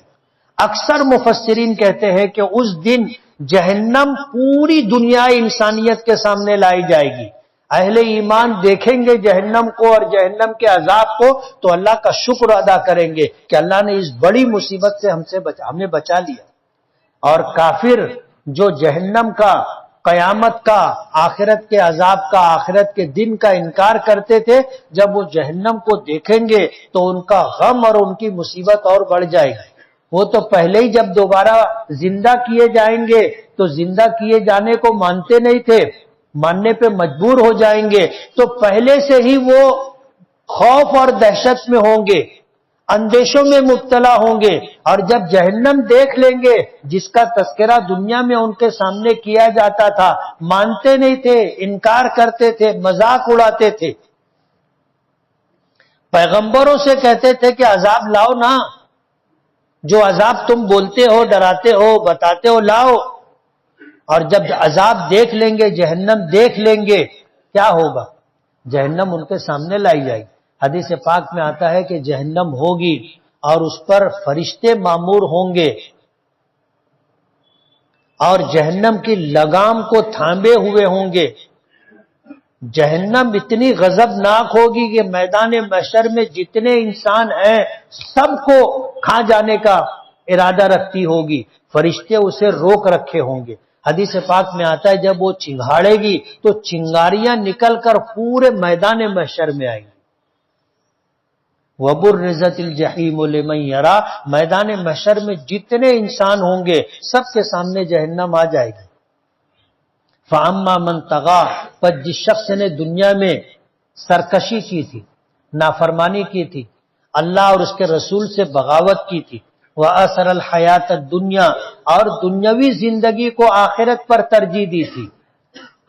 اکثر مفسرین کہتے ہیں کہ اس دن جہنم پوری دنیا انسانیت کے سامنے لائی جائے گی. اہل ایمان دیکھیں گے جہنم کو اور جہنم کے عذاب کو تو اللہ کا شکر ادا کریں گے کہ اللہ نے اس بڑی مصیبت سے ہمیں بچا لیا. اور کافر جو جہنم کا، قیامت کا، آخرت کے عذاب کا، آخرت کے دن کا انکار کرتے تھے، جب وہ جہنم کو دیکھیں گے تو ان کا غم اور ان کی مصیبت اور بڑھ جائے گی. وہ تو پہلے ہی جب دوبارہ زندہ کیے جائیں گے تو زندہ کیے جانے کو مانتے نہیں تھے، ماننے پہ مجبور ہو جائیں گے، تو پہلے سے ہی وہ خوف اور دہشت میں ہوں گے، اندیشوں میں مبتلا ہوں گے. اور جب جہنم دیکھ لیں گے جس کا تذکرہ دنیا میں ان کے سامنے کیا جاتا تھا، مانتے نہیں تھے، انکار کرتے تھے، مذاق اڑاتے تھے. پیغمبروں سے کہتے تھے کہ عذاب لاؤ نا، جو عذاب تم بولتے ہو، ڈراتے ہو، بتاتے ہو، لاؤ. اور جب عذاب دیکھ لیں گے، جہنم دیکھ لیں گے، کیا ہوگا؟ جہنم ان کے سامنے لائی جائے گی. حدیث پاک میں آتا ہے کہ جہنم ہوگی اور اس پر فرشتے مامور ہوں گے اور جہنم کی لگام کو تھامے ہوئے ہوں گے. جہنم اتنی غضبناک ہوگی کہ میدان محشر میں جتنے انسان ہیں سب کو کھا جانے کا ارادہ رکھتی ہوگی. فرشتے اسے روک رکھے ہوں گے. حدیث پاک میں آتا ہے جب وہ چنگھاڑے گی تو چنگاریاں نکل کر پورے میدان محشر میں آئیں گی. وَبُرِّزَتِ الْجَحِيمُ لِمَنْ يَرَى، میدان محشر میں جتنے انسان ہوں گے سب کے سامنے جہنم آ جائے گی. فَأَمَّا مَنْ طَغَىٰ، پر جس شخص نے دنیا میں سرکشی کی تھی، نافرمانی کی تھی، اللہ اور اس کے رسول سے بغاوت کی تھی، وَأَثَرَ الْحَيَاةَ الدُّنْيَا، اور دنیاوی زندگی کو آخرت پر ترجیح دی تھی،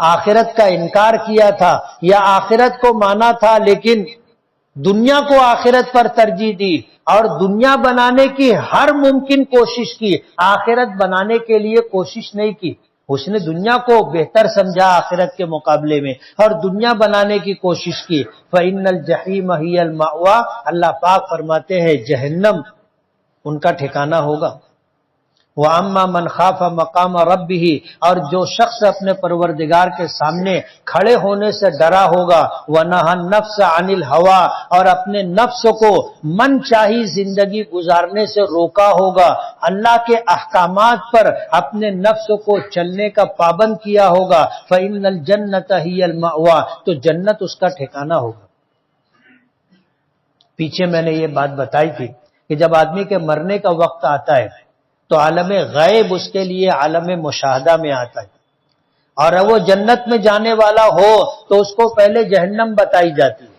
آخرت کا انکار کیا تھا یا آخرت کو مانا تھا لیکن دنیا کو آخرت پر ترجیح دی، اور دنیا بنانے کی ہر ممکن کوشش کی، آخرت بنانے کے لیے کوشش نہیں کی، اس نے دنیا کو بہتر سمجھا آخرت کے مقابلے میں اور دنیا بنانے کی کوشش کی۔ فَإِنَّ الْجَحِيمَ هِيَ الْمَأْوَىٰ، اللہ پاک فرماتے ہیں جہنم ان کا ٹھکانہ ہوگا۔ وَأَمَّا مَنْ خَافَ مَقَامَ رَبِّهِ، اور جو شخص اپنے پروردگار کے سامنے کھڑے ہونے سے ڈرا ہوگا، وَنَهَى النَّفْسَ عَنِ الْهَوَىٰ، اور اپنے نفس کو من چاہی زندگی گزارنے سے روکا ہوگا، اللہ کے احکامات پر اپنے نفس کو چلنے کا پابند کیا ہوگا، فَإِنَّ الْجَنَّةَ هِيَ الْمَأْوَىٰ، تو جنت اس کا ٹھکانہ ہوگا۔ پیچھے میں نے یہ بات بتائی تھی کہ جب آدمی کے مرنے کا وقت آتا ہے تو عالم غیب اس کے لیے عالم مشاہدہ میں آتا ہے، اور وہ جنت میں جانے والا ہو تو اس کو پہلے جہنم بتائی جاتی ہے،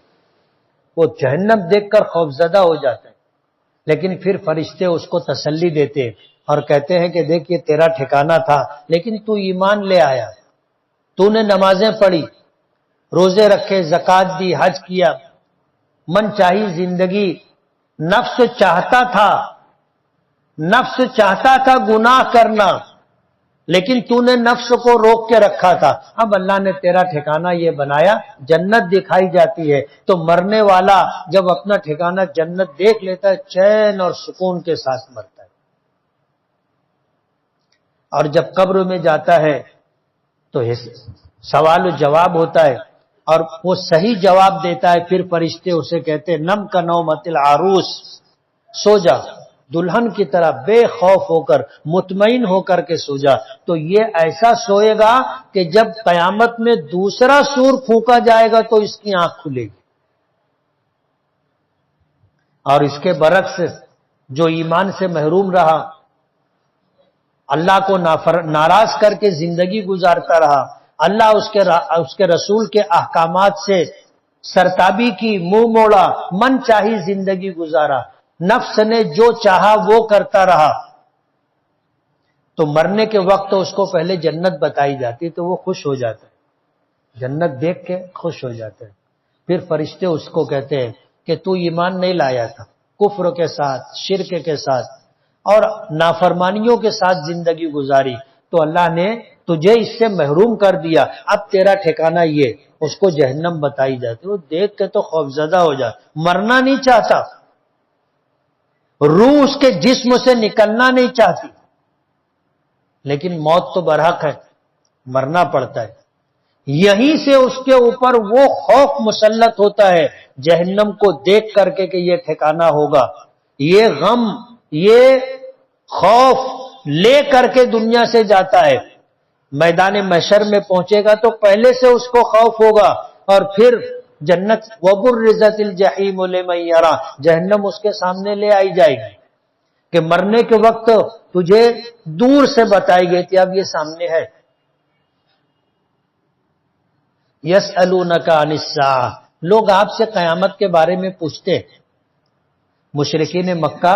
وہ جہنم دیکھ کر خوفزدہ ہو جاتا ہے، لیکن پھر فرشتے اس کو تسلی دیتے ہیں اور کہتے ہیں کہ دیکھ یہ تیرا ٹھکانہ تھا، لیکن تو ایمان لے آیا، تو نے نمازیں پڑھی، روزے رکھے، زکوٰۃ دی، حج کیا، من چاہی زندگی، نفس چاہتا تھا گناہ کرنا، لیکن تو نے نفس کو روک کے رکھا تھا، اب اللہ نے تیرا ٹھکانہ یہ بنایا، جنت دکھائی جاتی ہے، تو مرنے والا جب اپنا ٹھکانہ جنت دیکھ لیتا ہے چین اور سکون کے ساتھ مرتا ہے، اور جب قبر میں جاتا ہے تو سوال و جواب ہوتا ہے، اور وہ صحیح جواب دیتا ہے، پھر فرشتے اسے کہتے ہیں نم کا نومت العروس، سو جا دلہن کی طرح بے خوف ہو کر، مطمئن ہو کر کے سو جا، تو یہ ایسا سوئے گا کہ جب قیامت میں دوسرا سور پھونکا جائے گا تو اس کی آنکھ کھلے گی۔ اور اس کے برعکس جو ایمان سے محروم رہا، اللہ کو ناراض کر کے زندگی گزارتا رہا، اللہ اس کے رسول کے احکامات سے سرتابی کی، منہ موڑا، من چاہی زندگی گزارا، نفس نے جو چاہا وہ کرتا رہا، تو مرنے کے وقت اس کو پہلے جنت بتائی جاتی تو وہ خوش ہو جاتا ہے، جنت دیکھ کے خوش ہو جاتا ہے، پھر فرشتے اس کو کہتے ہیں کہ تو ایمان نہیں لایا تھا، کفر کے ساتھ، شرک کے ساتھ اور نافرمانیوں کے ساتھ زندگی گزاری، تو اللہ نے تجھے اس سے محروم کر دیا، اب تیرا ٹھکانہ یہ، اس کو جہنم بتائی جاتی، وہ دیکھ کے تو خوفزدہ ہو جاتا، مرنا نہیں چاہتا، روح اس کے جسم سے نکلنا نہیں چاہتی، لیکن موت تو برحق ہے، مرنا پڑتا ہے، یہیں سے اس کے اوپر وہ خوف مسلط ہوتا ہے جہنم کو دیکھ کر کے کہ یہ ٹھکانہ ہوگا، یہ غم، یہ خوف لے کر کے دنیا سے جاتا ہے، میدان محشر میں پہنچے گا تو پہلے سے اس کو خوف ہوگا، اور پھر جنت وَبُرِّزَتِ الْجَحِيمُ لِمَن يَرَىٰ، جہنم اس کے سامنے لے آئی جائے گی کہ مرنے کے وقت تجھے دور سے بتائی گئی تھی، اب یہ سامنے ہے۔ يَسْأَلُونَكَ عَنِ السَّاعَةِ، لوگ آپ سے قیامت کے بارے میں پوچھتے، مشرکین مکہ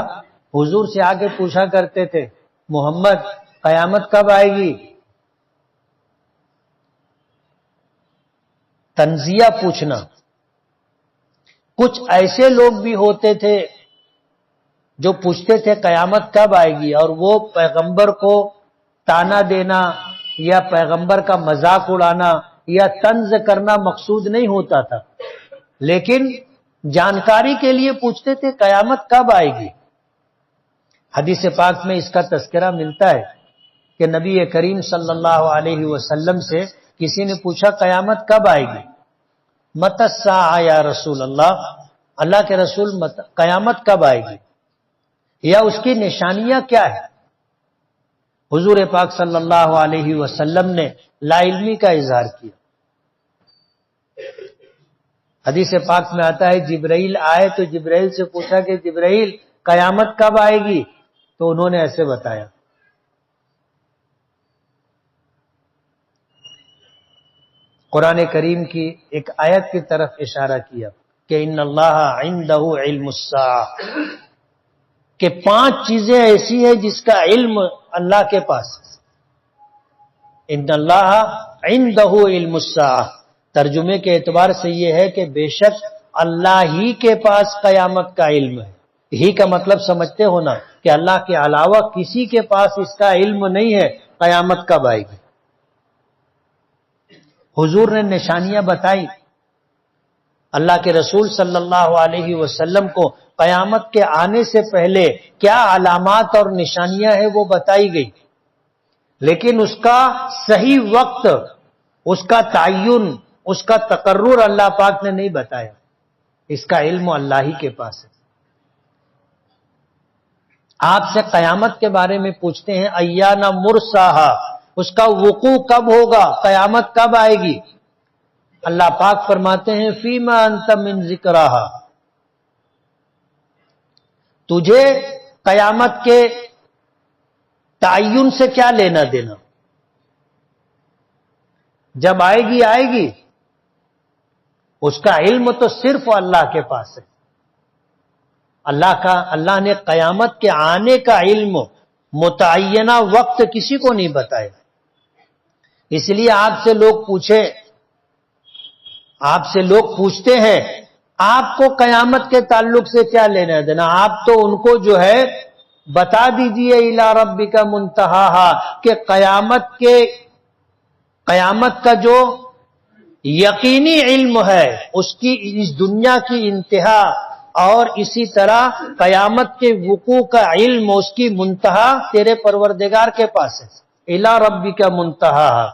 حضور سے آگے پوچھا کرتے تھے محمد قیامت کب آئے گی، تنزیہ پوچھنا۔ کچھ ایسے لوگ بھی ہوتے تھے جو پوچھتے تھے قیامت کب آئے گی، اور وہ پیغمبر کو تانا دینا یا پیغمبر کا مذاق اڑانا یا طنز کرنا مقصود نہیں ہوتا تھا، لیکن جانکاری کے لیے پوچھتے تھے قیامت کب آئے گی۔ حدیث پاک میں اس کا تذکرہ ملتا ہے کہ نبی کریم صلی اللہ علیہ وسلم سے کسی نے پوچھا قیامت کب آئے گی، متی الساعہ یا رسول اللہ، اللہ کے رسول قیامت کب آئے گی یا اس کی نشانیاں کیا ہے؟ حضور پاک صلی اللہ علیہ وسلم نے لا علمی کا اظہار کیا۔ حدیث پاک میں آتا ہے جبرائیل آئے تو جبرائیل سے پوچھا کہ جبرائیل قیامت کب آئے گی، تو انہوں نے ایسے بتایا۔ قرآن کریم کی ایک آیت کی طرف اشارہ کیا کہ ان اللہ عندہ علم الساعہ، کہ 5 چیزیں ایسی ہیں جس کا علم اللہ کے پاس ہے۔ ان اللہ عندہ علم الساعہ، ترجمے کے اعتبار سے یہ ہے کہ بے شک اللہ ہی کے پاس قیامت کا علم ہے۔ ہی کا مطلب سمجھتے ہو نا کہ اللہ کے علاوہ کسی کے پاس اس کا علم نہیں ہے قیامت کب آئے گی۔ حضور نے نشانیاں بتائی، اللہ کے رسول صلی اللہ علیہ وسلم کو قیامت کے آنے سے پہلے کیا علامات اور نشانیاں ہیں وہ بتائی گئی، لیکن اس کا صحیح وقت، اس کا تعین، اس کا تقرر اللہ پاک نے نہیں بتایا۔ اس کا علم اللہ ہی کے پاس ہے۔ آپ سے قیامت کے بارے میں پوچھتے ہیں ایان مرساہا، اس کا وقوع کب ہوگا، قیامت کب آئے گی؟ اللہ پاک فرماتے ہیں فیما انت من ذکرہا، تجھے قیامت کے تعین سے کیا لینا دینا؟ جب آئے گی آئے گی، اس کا علم تو صرف اللہ کے پاس ہے۔ اللہ نے قیامت کے آنے کا علم، متعینہ وقت کسی کو نہیں بتایا۔ اس لیے آپ سے لوگ پوچھتے ہیں آپ کو قیامت کے تعلق سے کیا لینا دینا؟ آپ تو ان کو جو ہے بتا دیجئے الی ربک منتہاہا، کہ قیامت کا جو یقینی علم ہے اس کی اس دنیا کی انتہا، اور اسی طرح قیامت کے وقوع کا علم، اس کی منتہا تیرے پروردگار کے پاس ہے۔ الی ربک منتہاہا،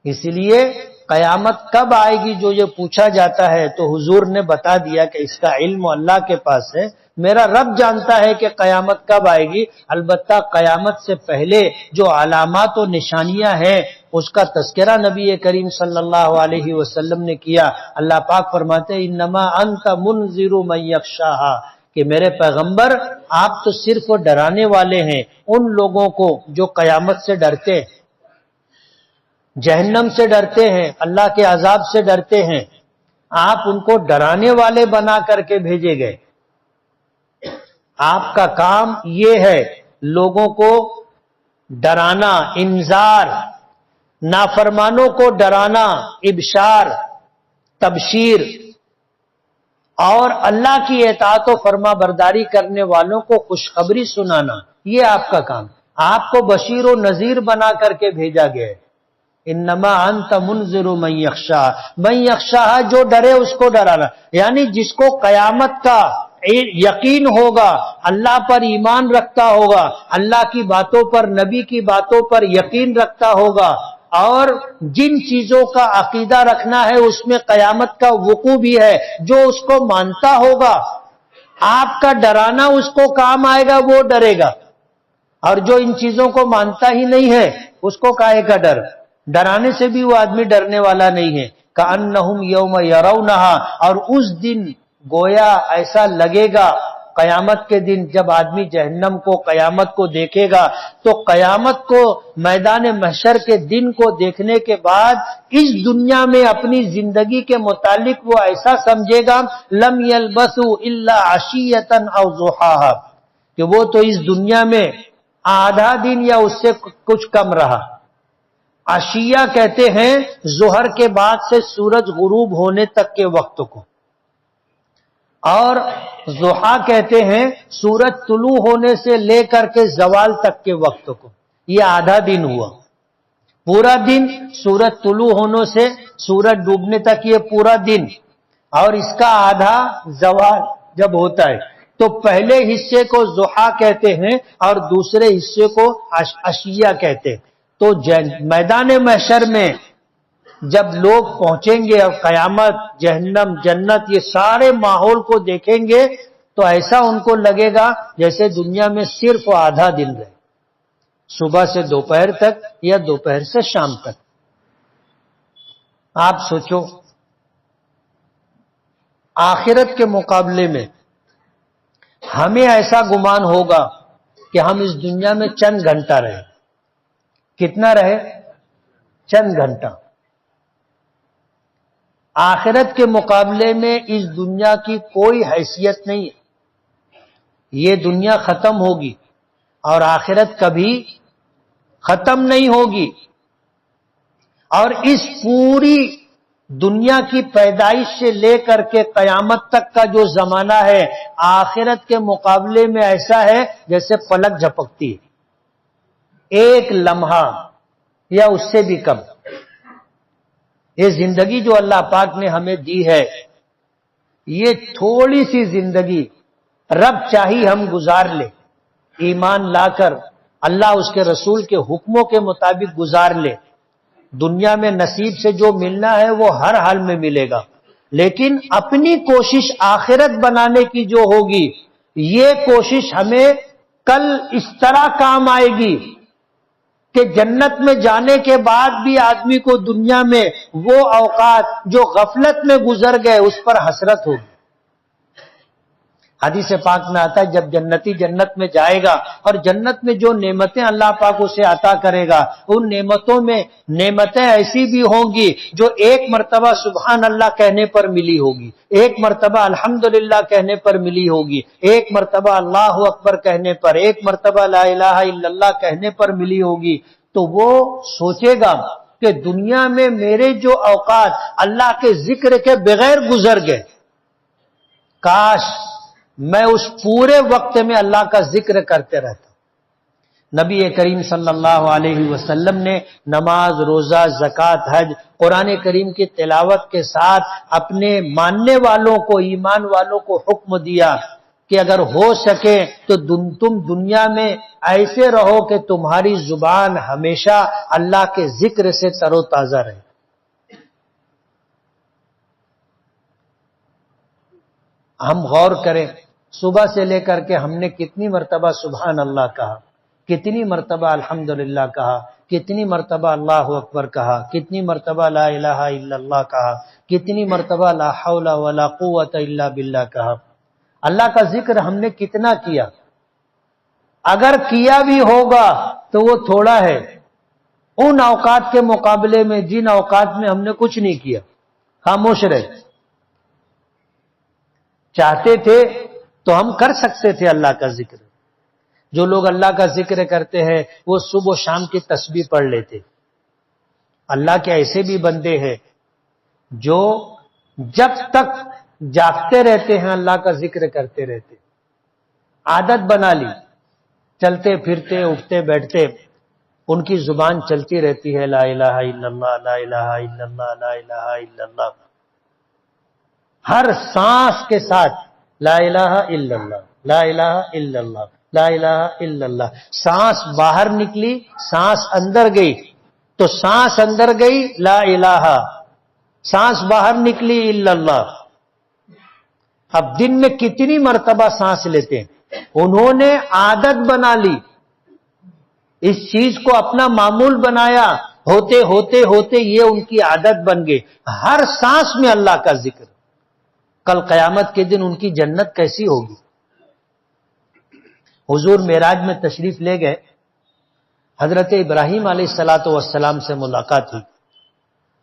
اس لیے قیامت کب آئے گی جو یہ پوچھا جاتا ہے تو حضور نے بتا دیا کہ اس کا علم اللہ کے پاس ہے۔ میرا رب جانتا ہے کہ قیامت کب آئے گی، البتہ قیامت سے پہلے جو علامات و نشانیاں ہیں اس کا تذکرہ نبی کریم صلی اللہ علیہ وسلم نے کیا۔ اللہ پاک فرماتے ہیں انما انت منذر من یخشاہا، کہ میرے پیغمبر آپ تو صرف ڈرانے والے ہیں ان لوگوں کو جو قیامت سے ڈرتے ہیں، جہنم سے ڈرتے ہیں، اللہ کے عذاب سے ڈرتے ہیں۔ آپ ان کو ڈرانے والے بنا کر کے بھیجے گئے۔ آپ کا کام یہ ہے لوگوں کو ڈرانا، انذار، نافرمانوں کو ڈرانا، ابشار، تبشیر، اور اللہ کی اطاعت و فرما برداری کرنے والوں کو خوشخبری سنانا، یہ آپ کا کام۔ آپ کو بشیر و نذیر بنا کر کے بھیجا گیا ہے۔ انما انت منذر من یخشا، من یخشا جو ڈرے اس کو ڈرانا، یعنی جس کو قیامت کا یقین ہوگا، اللہ پر ایمان رکھتا ہوگا، اللہ کی باتوں پر، نبی کی باتوں پر یقین رکھتا ہوگا، اور جن چیزوں کا عقیدہ رکھنا ہے اس میں قیامت کا وقوع بھی ہے، جو اس کو مانتا ہوگا، آپ کا ڈرانا اس کو کام آئے گا، وہ ڈرے گا۔ اور جو ان چیزوں کو مانتا ہی نہیں ہے اس کو کاہے کا ڈر؟ ڈرانے سے بھی وہ آدمی ڈرنے والا نہیں ہے۔ کأنہم یوم یرونہا، اور اس دن گویا ایسا لگے گا، قیامت کے دن جب آدمی جہنم کو، قیامت کو دیکھے گا تو قیامت کو، میدان محشر کے دن کو دیکھنے کے بعد اس دنیا میں اپنی زندگی کے متعلق وہ ایسا سمجھے گا لم یلبثوا الا عشیۃ او ضحاہا، کہ وہ تو اس دنیا میں آدھا دن یا اس سے کچھ کم رہا۔ عشیہ کہتے ہیں ظہر کے بعد سے سورج غروب ہونے تک کے وقت کو، اور ضحا کہتے ہیں سورج طلوع ہونے سے لے کر کے زوال تک کے وقت کو۔ یہ آدھا دن ہوا۔ پورا دن سورج طلوع ہونے سے سورج ڈوبنے تک یہ پورا دن، اور اس کا آدھا زوال جب ہوتا ہے تو پہلے حصے کو ضحا کہتے ہیں اور دوسرے حصے کو عشیہ کہتے ہیں۔ تو میدان محشر میں جب لوگ پہنچیں گے اور قیامت، جہنم، جنت، یہ سارے ماحول کو دیکھیں گے تو ایسا ان کو لگے گا جیسے دنیا میں صرف آدھا دن رہے، صبح سے دوپہر تک یا دوپہر سے شام تک۔ آپ سوچو، آخرت کے مقابلے میں ہمیں ایسا گمان ہوگا کہ ہم اس دنیا میں چند گھنٹہ رہے۔ کتنا رہے؟ چند گھنٹہ۔ آخرت کے مقابلے میں اس دنیا کی کوئی حیثیت نہیں ہے. یہ دنیا ختم ہوگی اور آخرت کبھی ختم نہیں ہوگی. اور اس پوری دنیا کی پیدائش سے لے کر کے قیامت تک کا جو زمانہ ہے آخرت کے مقابلے میں ایسا ہے جیسے پلک جھپکتی ہے. ایک لمحہ یا اس سے بھی کم. یہ زندگی جو اللہ پاک نے ہمیں دی ہے، یہ تھوڑی سی زندگی رب چاہی ہم گزار لیں، ایمان لا کر اللہ اس کے رسول کے حکموں کے مطابق گزار لیں. دنیا میں نصیب سے جو ملنا ہے وہ ہر حال میں ملے گا، لیکن اپنی کوشش آخرت بنانے کی جو ہوگی، یہ کوشش ہمیں کل اس طرح کام آئے گی کہ جنت میں جانے کے بعد بھی آدمی کو دنیا میں وہ اوقات جو غفلت میں گزر گئے اس پر حسرت ہوگی. حدیث پاک میں آتا ہے جب جنتی جنت میں جائے گا اور جنت میں جو نعمتیں اللہ پاک اسے عطا کرے گا، ان نعمتوں میں نعمتیں ایسی بھی ہوں گی جو ایک مرتبہ سبحان اللہ کہنے پر ملی ہوگی، ایک مرتبہ الحمدللہ کہنے پر ملی ہوگی، ایک مرتبہ اللہ اکبر کہنے پر، ایک مرتبہ لا الہ الا اللہ کہنے پر ملی ہوگی. تو وہ سوچے گا کہ دنیا میں میرے جو اوقات اللہ کے ذکر کے بغیر گزر گئے، کاش میں اس پورے وقت میں اللہ کا ذکر کرتے رہتا. نبی کریم صلی اللہ علیہ وسلم نے نماز، روزہ، زکوٰۃ، حج، قرآن کریم کی تلاوت کے ساتھ اپنے ماننے والوں کو، ایمان والوں کو حکم دیا کہ اگر ہو سکے تو تم دنیا میں ایسے رہو کہ تمہاری زبان ہمیشہ اللہ کے ذکر سے تر و تازہ رہے. ہم غور کریں، صبح سے لے کر کے ہم نے کتنی مرتبہ سبحان اللہ کہا، کتنی مرتبہ الحمدللہ کہا، کتنی مرتبہ اللہ اکبر کہا، کتنی مرتبہ لا الہ الا اللہ کہا، کتنی مرتبہ لا حول ولا قوت الا باللہ کہا. اللہ کا ذکر ہم نے کتنا کیا؟ اگر کیا بھی ہوگا تو وہ تھوڑا ہے ان اوقات کے مقابلے میں جن اوقات میں ہم نے کچھ نہیں کیا، خاموش رہے. چاہتے تھے تو ہم کر سکتے تھے اللہ کا ذکر. جو لوگ اللہ کا ذکر کرتے ہیں وہ صبح و شام کی تسبیح پڑھ لیتے. اللہ کے ایسے بھی بندے ہیں جو جب تک جاگتے رہتے ہیں اللہ کا ذکر کرتے رہتے. عادت بنا لی، چلتے پھرتے اٹھتے بیٹھتے ان کی زبان چلتی رہتی ہے لا الہ الا اللہ، لا الہ الا اللہ، لا الہ الا اللہ. ہر سانس کے ساتھ لا الہ الا اللہ، لا الہ الا اللہ، لا الہ الا اللہ. سانس باہر نکلی، سانس اندر گئی تو سانس اندر گئی لا الہ، سانس باہر نکلی الا اللہ. اب دن میں کتنی مرتبہ سانس لیتے ہیں؟ انہوں نے عادت بنا لی، اس چیز کو اپنا معمول بنایا، ہوتے ہوتے ہوتے یہ ان کی عادت بن گئی. ہر سانس میں اللہ کا ذکر. کل قیامت کے دن ان کی جنت کیسی ہوگی؟ حضور معراج میں تشریف لے گئے، حضرت ابراہیم علیہ السلام سے ملاقات ہوئی.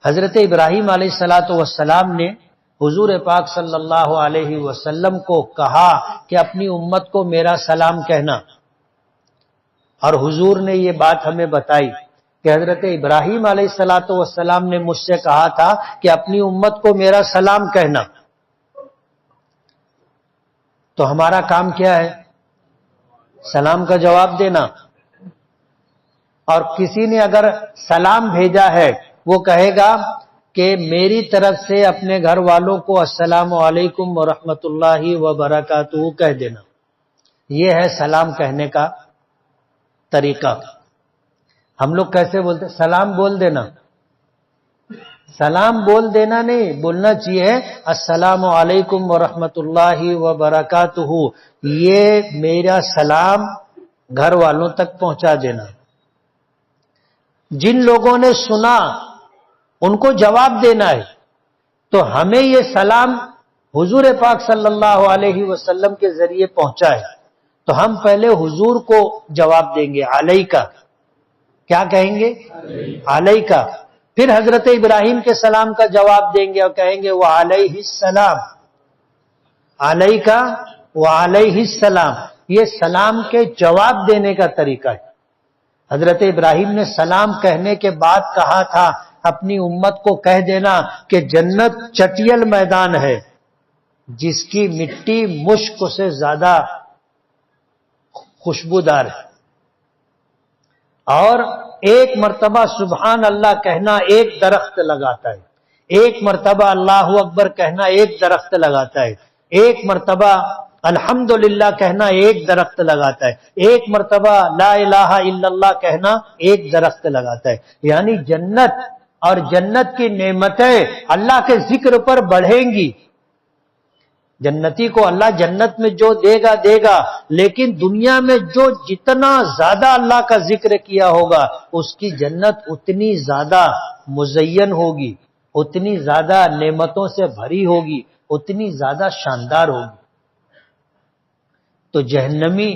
حضرت ابراہیم علیہ السلام نے حضور پاک صلی اللہ علیہ وسلم کو کہا کہ اپنی امت کو میرا سلام کہنا. اور حضور نے یہ بات ہمیں بتائی کہ حضرت ابراہیم علیہ السلام نے مجھ سے کہا تھا کہ اپنی امت کو میرا سلام کہنا. تو ہمارا کام کیا ہے؟ سلام کا جواب دینا. اور کسی نے اگر سلام بھیجا ہے وہ کہے گا کہ میری طرف سے اپنے گھر والوں کو السلام علیکم ورحمۃ اللہ وبرکاتہ کہہ دینا. یہ ہے سلام کہنے کا طریقہ. ہم لوگ کیسے بولتے؟ سلام بول دینا. سلام بول دینا نہیں، بولنا چاہیے السلام علیکم ورحمۃ اللہ وبرکاتہ. یہ میرا سلام گھر والوں تک پہنچا دینا. جن لوگوں نے سنا ان کو جواب دینا ہے. تو ہمیں یہ سلام حضور پاک صلی اللہ علیہ وسلم کے ذریعے پہنچا ہے تو ہم پہلے حضور کو جواب دیں گے علیکہ. کیا کہیں گے؟ علیکہ. پھر حضرت ابراہیم کے سلام کا جواب دیں گے اور کہیں گے وعلیہ السلام، علیہ کا وعلیہ السلام، یہ سلام کے جواب دینے کا طریقہ ہے۔ حضرت ابراہیم نے سلام کہنے کے بعد کہا تھا اپنی امت کو کہہ دینا کہ جنت چٹیل میدان ہے جس کی مٹی مشک سے زیادہ خوشبودار ہے، اور ایک مرتبہ سبحان اللہ کہنا ایک درخت لگاتا ہے، ایک مرتبہ اللہ اکبر کہنا ایک درخت لگاتا ہے، ایک مرتبہ الحمدللہ کہنا ایک درخت لگاتا ہے، ایک مرتبہ لا الہ الا اللہ کہنا ایک درخت لگاتا ہے۔ یعنی جنت اور جنت کی نعمتیں اللہ کے ذکر پر بڑھیں گی۔ جنتی کو اللہ جنت میں جو دے گا، لیکن دنیا میں جو جتنا زیادہ اللہ کا ذکر کیا ہوگا اس کی جنت اتنی زیادہ مزین ہوگی، اتنی زیادہ نعمتوں سے بھری ہوگی، اتنی زیادہ شاندار ہوگی۔ تو جہنمی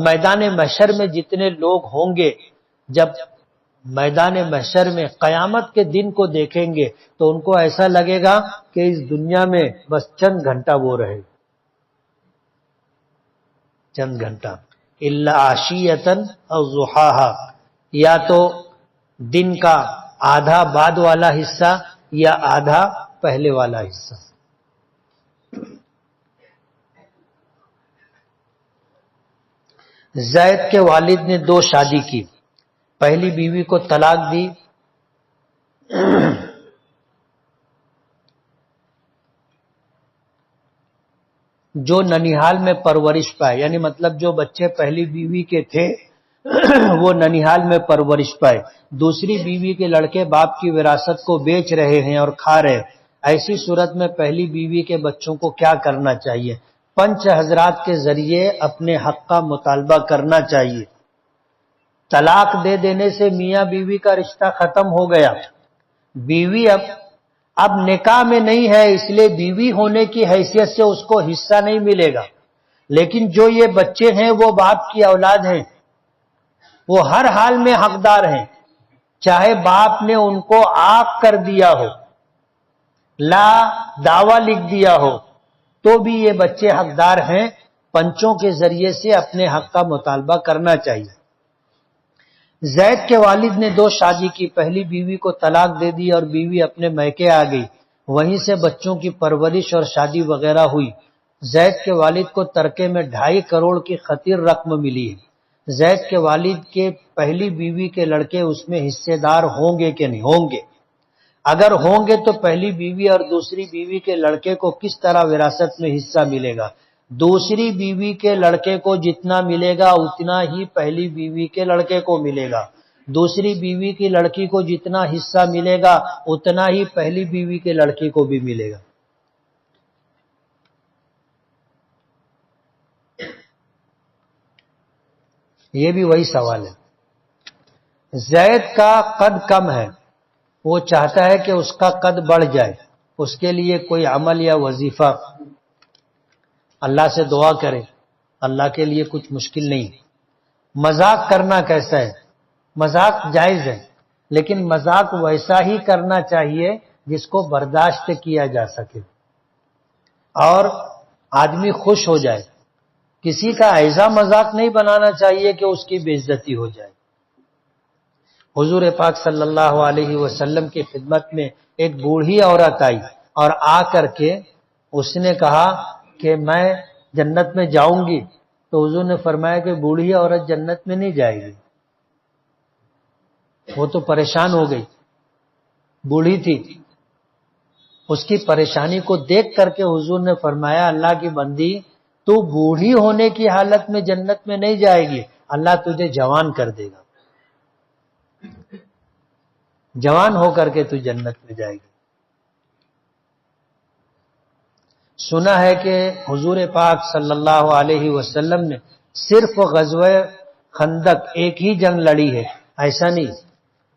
میدان محشر میں جتنے لوگ ہوں گے، جب میدان محشر میں قیامت کے دن کو دیکھیں گے تو ان کو ایسا لگے گا کہ اس دنیا میں بس چند گھنٹہ وہ رہے، چند گھنٹہ، الا عشیۃ او ضحاہا، یا تو دن کا آدھا بعد والا حصہ یا آدھا پہلے والا حصہ۔ زید کے والد نے 2 شادی کی، پہلی بیوی کو طلاق دی، جو ننیحال میں پرورش پائے، یعنی مطلب جو بچے پہلی بیوی کے تھے وہ ننیحال میں پرورش پائے، دوسری بیوی کے لڑکے باپ کی وراثت کو بیچ رہے ہیں اور کھا رہے ہیں، ایسی صورت میں پہلی بیوی کے بچوں کو کیا کرنا چاہیے؟ پنچ حضرات کے ذریعے اپنے حق کا مطالبہ کرنا چاہیے۔ طلاق دے دینے سے میاں بیوی کا رشتہ ختم ہو گیا، بیوی اب نکاح میں نہیں ہے، اس لیے بیوی ہونے کی حیثیت سے اس کو حصہ نہیں ملے گا، لیکن جو یہ بچے ہیں وہ باپ کی اولاد ہیں، وہ ہر حال میں حقدار ہیں، چاہے باپ نے ان کو عاق کر دیا ہو، لا دعویٰ لکھ دیا ہو، تو بھی یہ بچے حقدار ہیں، پنچوں کے ذریعے سے اپنے حق کا مطالبہ کرنا چاہیے۔ زید کے والد نے 2 شادی کی، پہلی بیوی کو طلاق دے دی اور بیوی اپنے میکے آ گئی، وہیں سے بچوں کی پرورش اور شادی وغیرہ ہوئی۔ زید کے والد کو ترکے میں 2.5 کروڑ کی خطیر رقم ملی ہے۔ زید کے والد کے پہلی بیوی کے لڑکے اس میں حصے دار ہوں گے کہ نہیں ہوں گے؟ اگر ہوں گے تو پہلی بیوی اور دوسری بیوی کے لڑکے کو کس طرح وراثت میں حصہ ملے گا؟ دوسری بیوی کے لڑکے کو جتنا ملے گا اتنا ہی پہلی بیوی کے لڑکے کو ملے گا، دوسری بیوی کی لڑکی کو جتنا حصہ ملے گا اتنا ہی پہلی بیوی کے لڑکی کو بھی ملے گا۔ یہ بھی وہی سوال ہے۔ زید کا قد کم ہے، وہ چاہتا ہے کہ اس کا قد بڑھ جائے، اس کے لیے کوئی عمل یا وظیفہ اللہ سے دعا کرے، اللہ کے لیے کچھ مشکل نہیں۔ مذاق کرنا کیسا ہے؟ مذاق جائز ہے، لیکن مذاق ویسا ہی کرنا چاہیے جس کو برداشت کیا جا سکے اور آدمی خوش ہو جائے۔ کسی کا ایسا مذاق نہیں بنانا چاہیے کہ اس کی بے عزتی ہو جائے۔ حضور پاک صلی اللہ علیہ وسلم کی خدمت میں ایک بوڑھی عورت آئی اور آ کر کے اس نے کہا کہ میں جنت میں جاؤں گی، تو حضور نے فرمایا کہ بوڑھی عورت جنت میں نہیں جائے گی۔ وہ تو پریشان ہو گئی، بوڑھی تھی، اس کی پریشانی کو دیکھ کر کے حضور نے فرمایا اللہ کی بندی، تو بوڑھی ہونے کی حالت میں جنت میں نہیں جائے گی، اللہ تجھے جوان کر دے گا، جوان ہو کر کے تو جنت میں جائے گی۔ سنا ہے کہ حضور پاک صلی اللہ علیہ وسلم نے صرف غزوہ خندق ایک ہی جنگ لڑی ہے، ایسا نہیں،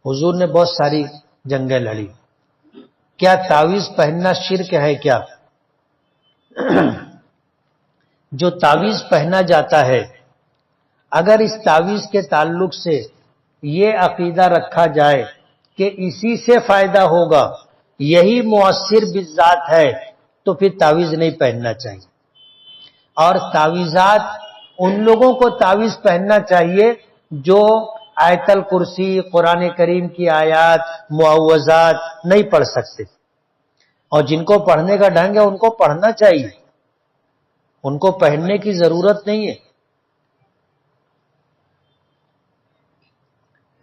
حضور نے بہت ساری جنگیں لڑی۔ کیا تعویذ پہننا شرک ہے کیا؟ جو تعویذ پہنا جاتا ہے، اگر اس تعویذ کے تعلق سے یہ عقیدہ رکھا جائے کہ اسی سے فائدہ ہوگا، یہی مؤثر بالذات ہے، تو پھر تعویذ نہیں پہننا چاہیے۔ اور تعویذات ان لوگوں کو تعویذ پہننا چاہیے جو آیت الکرسی، قرآن کریم کی آیات، معوذات نہیں پڑھ سکتے، اور جن کو پڑھنے کا ڈھنگ ہے ان کو پڑھنا چاہیے، ان کو پہننے کی ضرورت نہیں ہے۔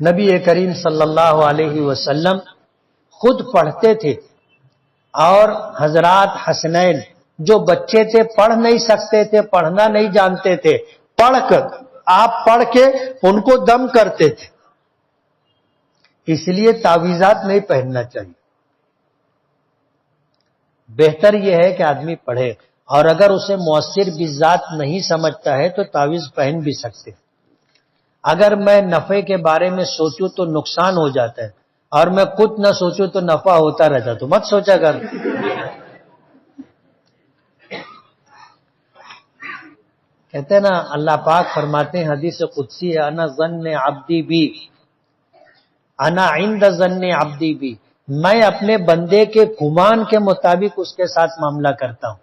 نبی کریم صلی اللہ علیہ وسلم خود پڑھتے تھے، اور حضرات حسنین جو بچے تھے پڑھ نہیں سکتے تھے، پڑھنا نہیں جانتے تھے، آپ پڑھ کے ان کو دم کرتے تھے۔ اس لیے تعویذات نہیں پہننا چاہیے، بہتر یہ ہے کہ آدمی پڑھے، اور اگر اسے مؤثر بالذات نہیں سمجھتا ہے تو تعویذ پہن بھی سکتے۔ اگر میں نفع کے بارے میں سوچوں تو نقصان ہو جاتا ہے، اور میں خود نہ سوچوں تو نفع ہوتا رہتا، تو مت سوچا کر۔ کہتے ہیں نا، اللہ پاک فرماتے ہیں، حدیث قدسی ہے، انا ظن عبدی بی، انا عند ظن عبدی بی، میں اپنے بندے کے گمان کے مطابق اس کے ساتھ معاملہ کرتا ہوں۔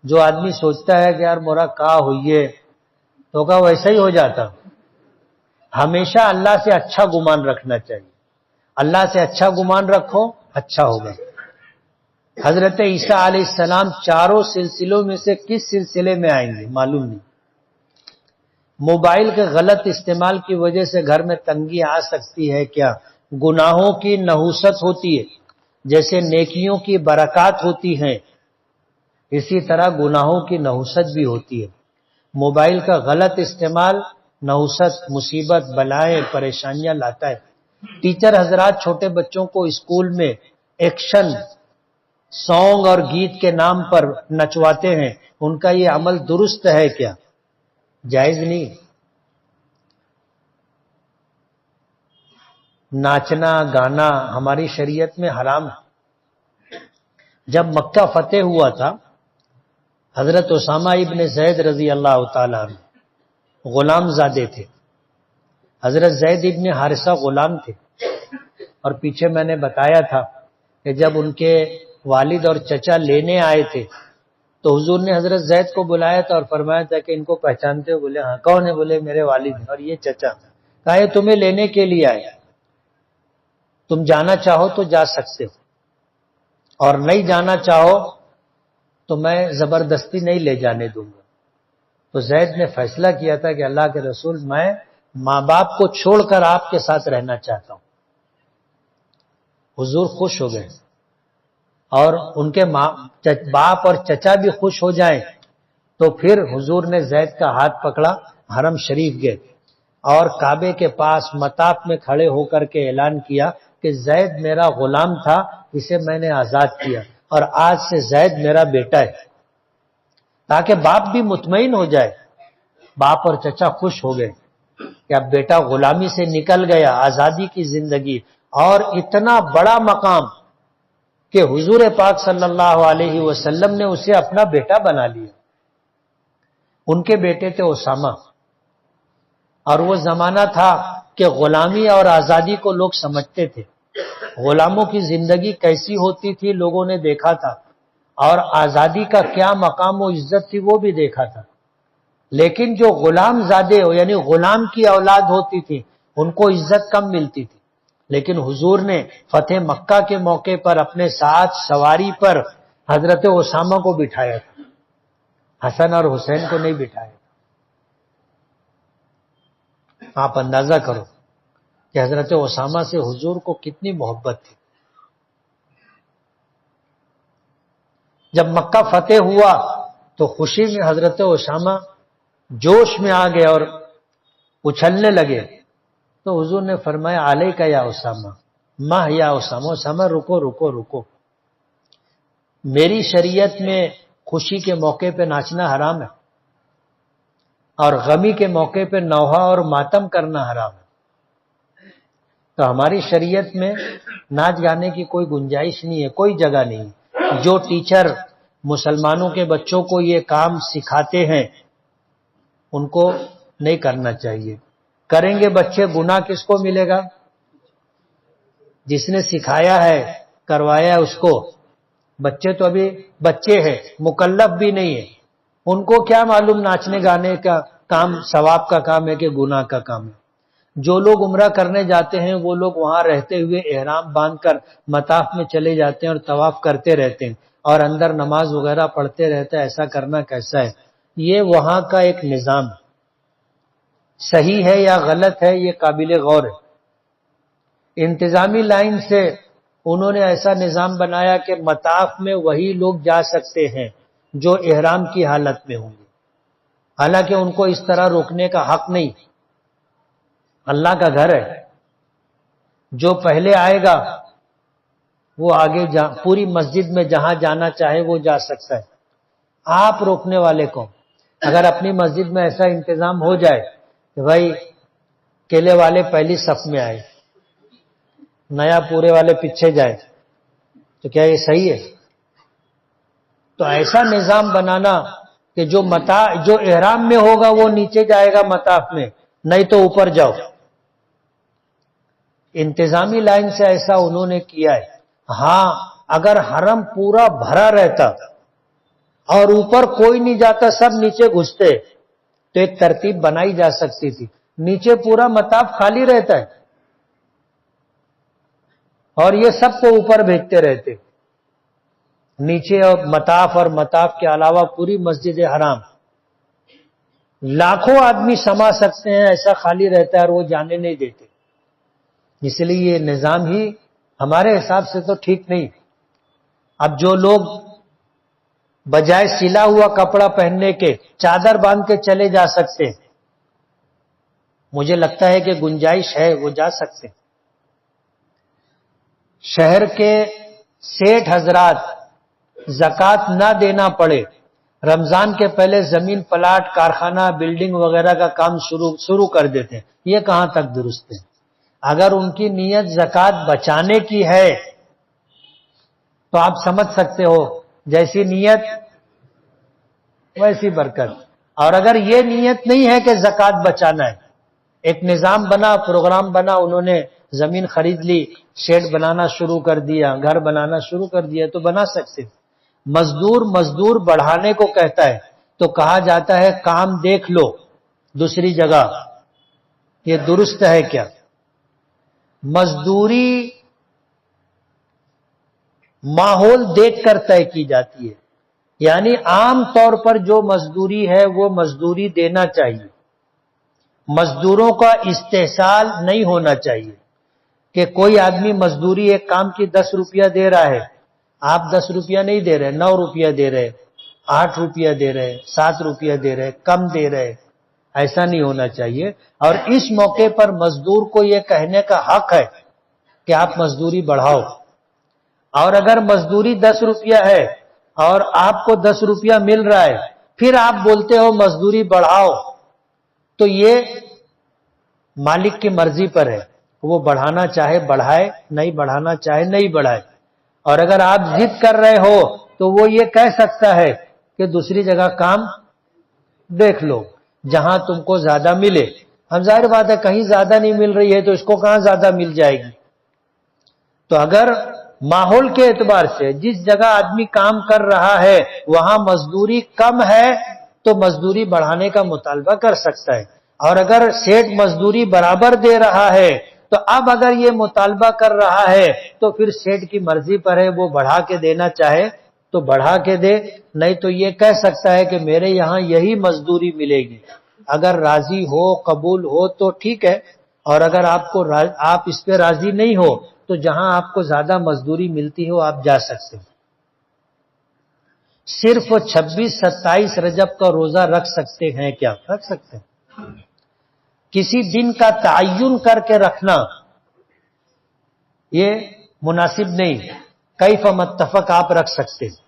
جو آدمی سوچتا ہے کہ یار مورا کا ہوئیے، تو کا ویسا ہی ہو جاتا۔ ہمیشہ اللہ سے اچھا گمان رکھنا چاہیے، اللہ سے اچھا گمان رکھو، اچھا ہوگا۔ حضرت عیسیٰ علیہ السلام چاروں سلسلوں میں سے کس سلسلے میں آئیں گے معلوم نہیں۔ موبائل کے غلط استعمال کی وجہ سے گھر میں تنگی آ سکتی ہے کیا؟ گناہوں کی نحوست ہوتی ہے، جیسے نیکیوں کی برکات ہوتی ہیں، اسی طرح گناہوں کی نحوست بھی ہوتی ہے۔ موبائل کا غلط استعمال نحوست، مصیبت، بلائیں، پریشانیاں لاتا ہے۔ ٹیچر حضرات چھوٹے بچوں کو اسکول میں ایکشن سانگ اور گیت کے نام پر نچواتے ہیں، ان کا یہ عمل درست ہے کیا؟ جائز نہیں۔ ناچنا گانا ہماری شریعت میں حرام ہے۔ جب مکہ فتح ہوا تھا، حضرت اسامہ ابن زید رضی اللہ تعالیٰ عنہ غلام زادے تھے، حضرت زید ابن حارثہ غلام تھے، اور پیچھے میں نے بتایا تھا کہ جب ان کے والد اور چچا لینے آئے تھے تو حضور نے حضرت زید کو بلایا تھا اور فرمایا تھا کہ ان کو پہچانتے ہو؟ بولے ہاں۔ کون ہے؟ بولے میرے والد ہیں اور یہ چچا۔ کہا یہ تمہیں لینے کے لیے آیا، تم جانا چاہو تو جا سکتے ہو، اور نہیں جانا چاہو تو میں زبردستی نہیں لے جانے دوں گا۔ تو زید نے فیصلہ کیا تھا کہ اللہ کے رسول، میں ماں باپ کو چھوڑ کر آپ کے ساتھ رہنا چاہتا ہوں۔ حضور خوش ہو گئے، اور ان کے باپ اور چچا بھی خوش ہو جائیں، تو پھر حضور نے زید کا ہاتھ پکڑا، حرم شریف گئے، اور کعبے کے پاس مطاف میں کھڑے ہو کر کے اعلان کیا کہ زید میرا غلام تھا، اسے میں نے آزاد کیا، اور آج سے زید میرا بیٹا ہے، تاکہ باپ بھی مطمئن ہو جائے۔ باپ اور چچا خوش ہو گئے کہ اب بیٹا غلامی سے نکل گیا، آزادی کی زندگی، اور اتنا بڑا مقام کہ حضور پاک صلی اللہ علیہ وسلم نے اسے اپنا بیٹا بنا لیا۔ ان کے بیٹے تھے اسامہ، اور وہ زمانہ تھا کہ غلامی اور آزادی کو لوگ سمجھتے تھے، غلاموں کی زندگی کیسی ہوتی تھی لوگوں نے دیکھا تھا، اور آزادی کا کیا مقام و عزت تھی وہ بھی دیکھا تھا۔ لیکن جو غلام زادے ہو، یعنی غلام کی اولاد ہوتی تھی، ان کو عزت کم ملتی تھی۔ لیکن حضور نے فتح مکہ کے موقع پر اپنے ساتھ سواری پر حضرت اسامہ کو بٹھایا تھا، حسن اور حسین کو نہیں بٹھایا تھا۔ آپ اندازہ کرو کہ حضرت اسامہ سے حضور کو کتنی محبت تھی۔ جب مکہ فتح ہوا تو خوشی میں حضرت اسامہ جوش میں آ گئے اور اچھلنے لگے، تو حضور نے فرمایا علیکا یا اسامہ، ماہ یا اسامہ، اسامہ رکو رکو رکو، میری شریعت میں خوشی کے موقع پہ ناچنا حرام ہے، اور غمی کے موقع پہ نوحہ اور ماتم کرنا حرام ہے۔ تو ہماری شریعت میں ناچ گانے کی کوئی گنجائش نہیں ہے، کوئی جگہ نہیں۔ جو ٹیچر مسلمانوں کے بچوں کو یہ کام سکھاتے ہیں ان کو نہیں کرنا چاہیے۔ کریں گے بچے، گناہ کس کو ملے گا؟ جس نے سکھایا ہے کروایا ہے اس کو، بچے تو ابھی بچے ہیں، مکلف بھی نہیں ہے، ان کو کیا معلوم ناچنے گانے کا کام ثواب کا کام ہے کہ گناہ کا کام ہے۔ جو لوگ عمرہ کرنے جاتے ہیں وہ لوگ وہاں رہتے ہوئے احرام باندھ کر مطاف میں چلے جاتے ہیں اور طواف کرتے رہتے ہیں اور اندر نماز وغیرہ پڑھتے رہتے ہیں۔ ایسا کرنا کیسا ہے؟ یہ وہاں کا ایک نظام ہے، صحیح ہے یا غلط ہے یہ قابل غور ہے۔ انتظامی لائن سے انہوں نے ایسا نظام بنایا کہ مطاف میں وہی لوگ جا سکتے ہیں جو احرام کی حالت میں ہوں گے، حالانکہ ان کو اس طرح روکنے کا حق نہیں۔ اللہ کا گھر ہے، جو پہلے آئے گا وہ آگے پوری مسجد میں جہاں جانا چاہے وہ جا سکتا ہے۔ آپ روکنے والے کو، اگر اپنی مسجد میں ایسا انتظام ہو جائے کہ بھائی کیلے والے پہلی صف میں آئے، نیا پورے والے پیچھے جائے، تو کیا یہ صحیح ہے؟ تو ایسا نظام بنانا کہ جو احرام میں ہوگا وہ نیچے جائے گا مطاف میں، نہیں تو اوپر جاؤ۔ انتظامی لائن سے ایسا انہوں نے کیا ہے۔ ہاں اگر حرم پورا بھرا رہتا اور اوپر کوئی نہیں جاتا، سب نیچے گھستے، تو ایک ترتیب بنائی جا سکتی تھی، نیچے پورا مطاف خالی رہتا ہے اور یہ سب کو اوپر بھیجتے رہتے، نیچے اور مطاف کے علاوہ پوری مسجد حرام لاکھوں آدمی سما سکتے ہیں، ایسا خالی رہتا ہے اور وہ جانے نہیں دیتے۔ اس لیے یہ نظام ہی ہمارے حساب سے تو ٹھیک نہیں۔ اب جو لوگ بجائے سلا ہوا کپڑا پہننے کے چادر باندھ کے چلے جا سکتے، مجھے لگتا ہے کہ گنجائش ہے وہ جا سکتے۔ شہر کے سیٹھ حضرات زکوٰۃ نہ دینا پڑے، رمضان کے پہلے زمین پلاٹ کارخانہ بلڈنگ وغیرہ کا کام شروع کر دیتے ہیں، یہ کہاں تک درست ہے؟ اگر ان کی نیت زکوٰۃ بچانے کی ہے تو آپ سمجھ سکتے ہو جیسی نیت ویسی برکت، اور اگر یہ نیت نہیں ہے کہ زکوٰۃ بچانا ہے، ایک نظام بنا، پروگرام بنا، انہوں نے زمین خرید لی، شیڈ بنانا شروع کر دیا، گھر بنانا شروع کر دیا، تو بنا سکتے۔ مزدور بڑھانے کو کہتا ہے تو کہا جاتا ہے کام دیکھ لو دوسری جگہ، یہ درست ہے کیا؟ مزدوری ماحول دیکھ کر طے کی جاتی ہے، یعنی عام طور پر جو مزدوری ہے وہ مزدوری دینا چاہیے، مزدوروں کا استحصال نہیں ہونا چاہیے کہ کوئی آدمی مزدوری ایک کام کی 10 روپیہ دے رہا ہے، آپ 10 روپیہ نہیں دے رہے، 9 روپیہ دے رہے، 8 روپیہ دے رہے، 7 روپیہ دے رہے، کم دے رہے، ایسا نہیں ہونا چاہیے۔ اور اس موقع پر مزدور کو یہ کہنے کا حق ہے کہ آپ مزدوری بڑھاؤ، اور اگر مزدوری 10 روپیہ ہے اور آپ کو 10 روپیہ مل رہا ہے پھر آپ بولتے ہو مزدوری بڑھاؤ، تو یہ مالک کی مرضی پر ہے، وہ بڑھانا چاہے بڑھائے، نہیں بڑھانا چاہے نہیں بڑھائے۔ اور اگر آپ ضد کر رہے ہو تو وہ یہ کہہ سکتا ہے کہ دوسری جگہ کام دیکھ لو جہاں تم کو زیادہ ملے۔ اب ظاہر بات ہے کہیں زیادہ نہیں مل رہی ہے تو اس کو کہاں زیادہ مل جائے گی؟ تو اگر ماحول کے اعتبار سے جس جگہ آدمی کام کر رہا ہے وہاں مزدوری کم ہے تو مزدوری بڑھانے کا مطالبہ کر سکتا ہے، اور اگر سیٹ مزدوری برابر دے رہا ہے تو اب اگر یہ مطالبہ کر رہا ہے تو پھر سیٹ کی مرضی پر ہے، وہ بڑھا کے دینا چاہے تو بڑھا کے دے، نہیں تو یہ کہہ سکتا ہے کہ میرے یہاں یہی مزدوری ملے گی، اگر راضی ہو قبول ہو تو ٹھیک ہے، اور اگر آپ اس پہ راضی نہیں ہو تو جہاں آپ کو زیادہ مزدوری ملتی ہو آپ جا سکتے ہیں۔ صرف 26-27 رجب کا روزہ رکھ سکتے ہیں کیا؟ رکھ سکتے ہیں۔ کسی دن کا تعین کر کے رکھنا یہ مناسب نہیں، کیف متفق آپ رکھ سکتے ہیں۔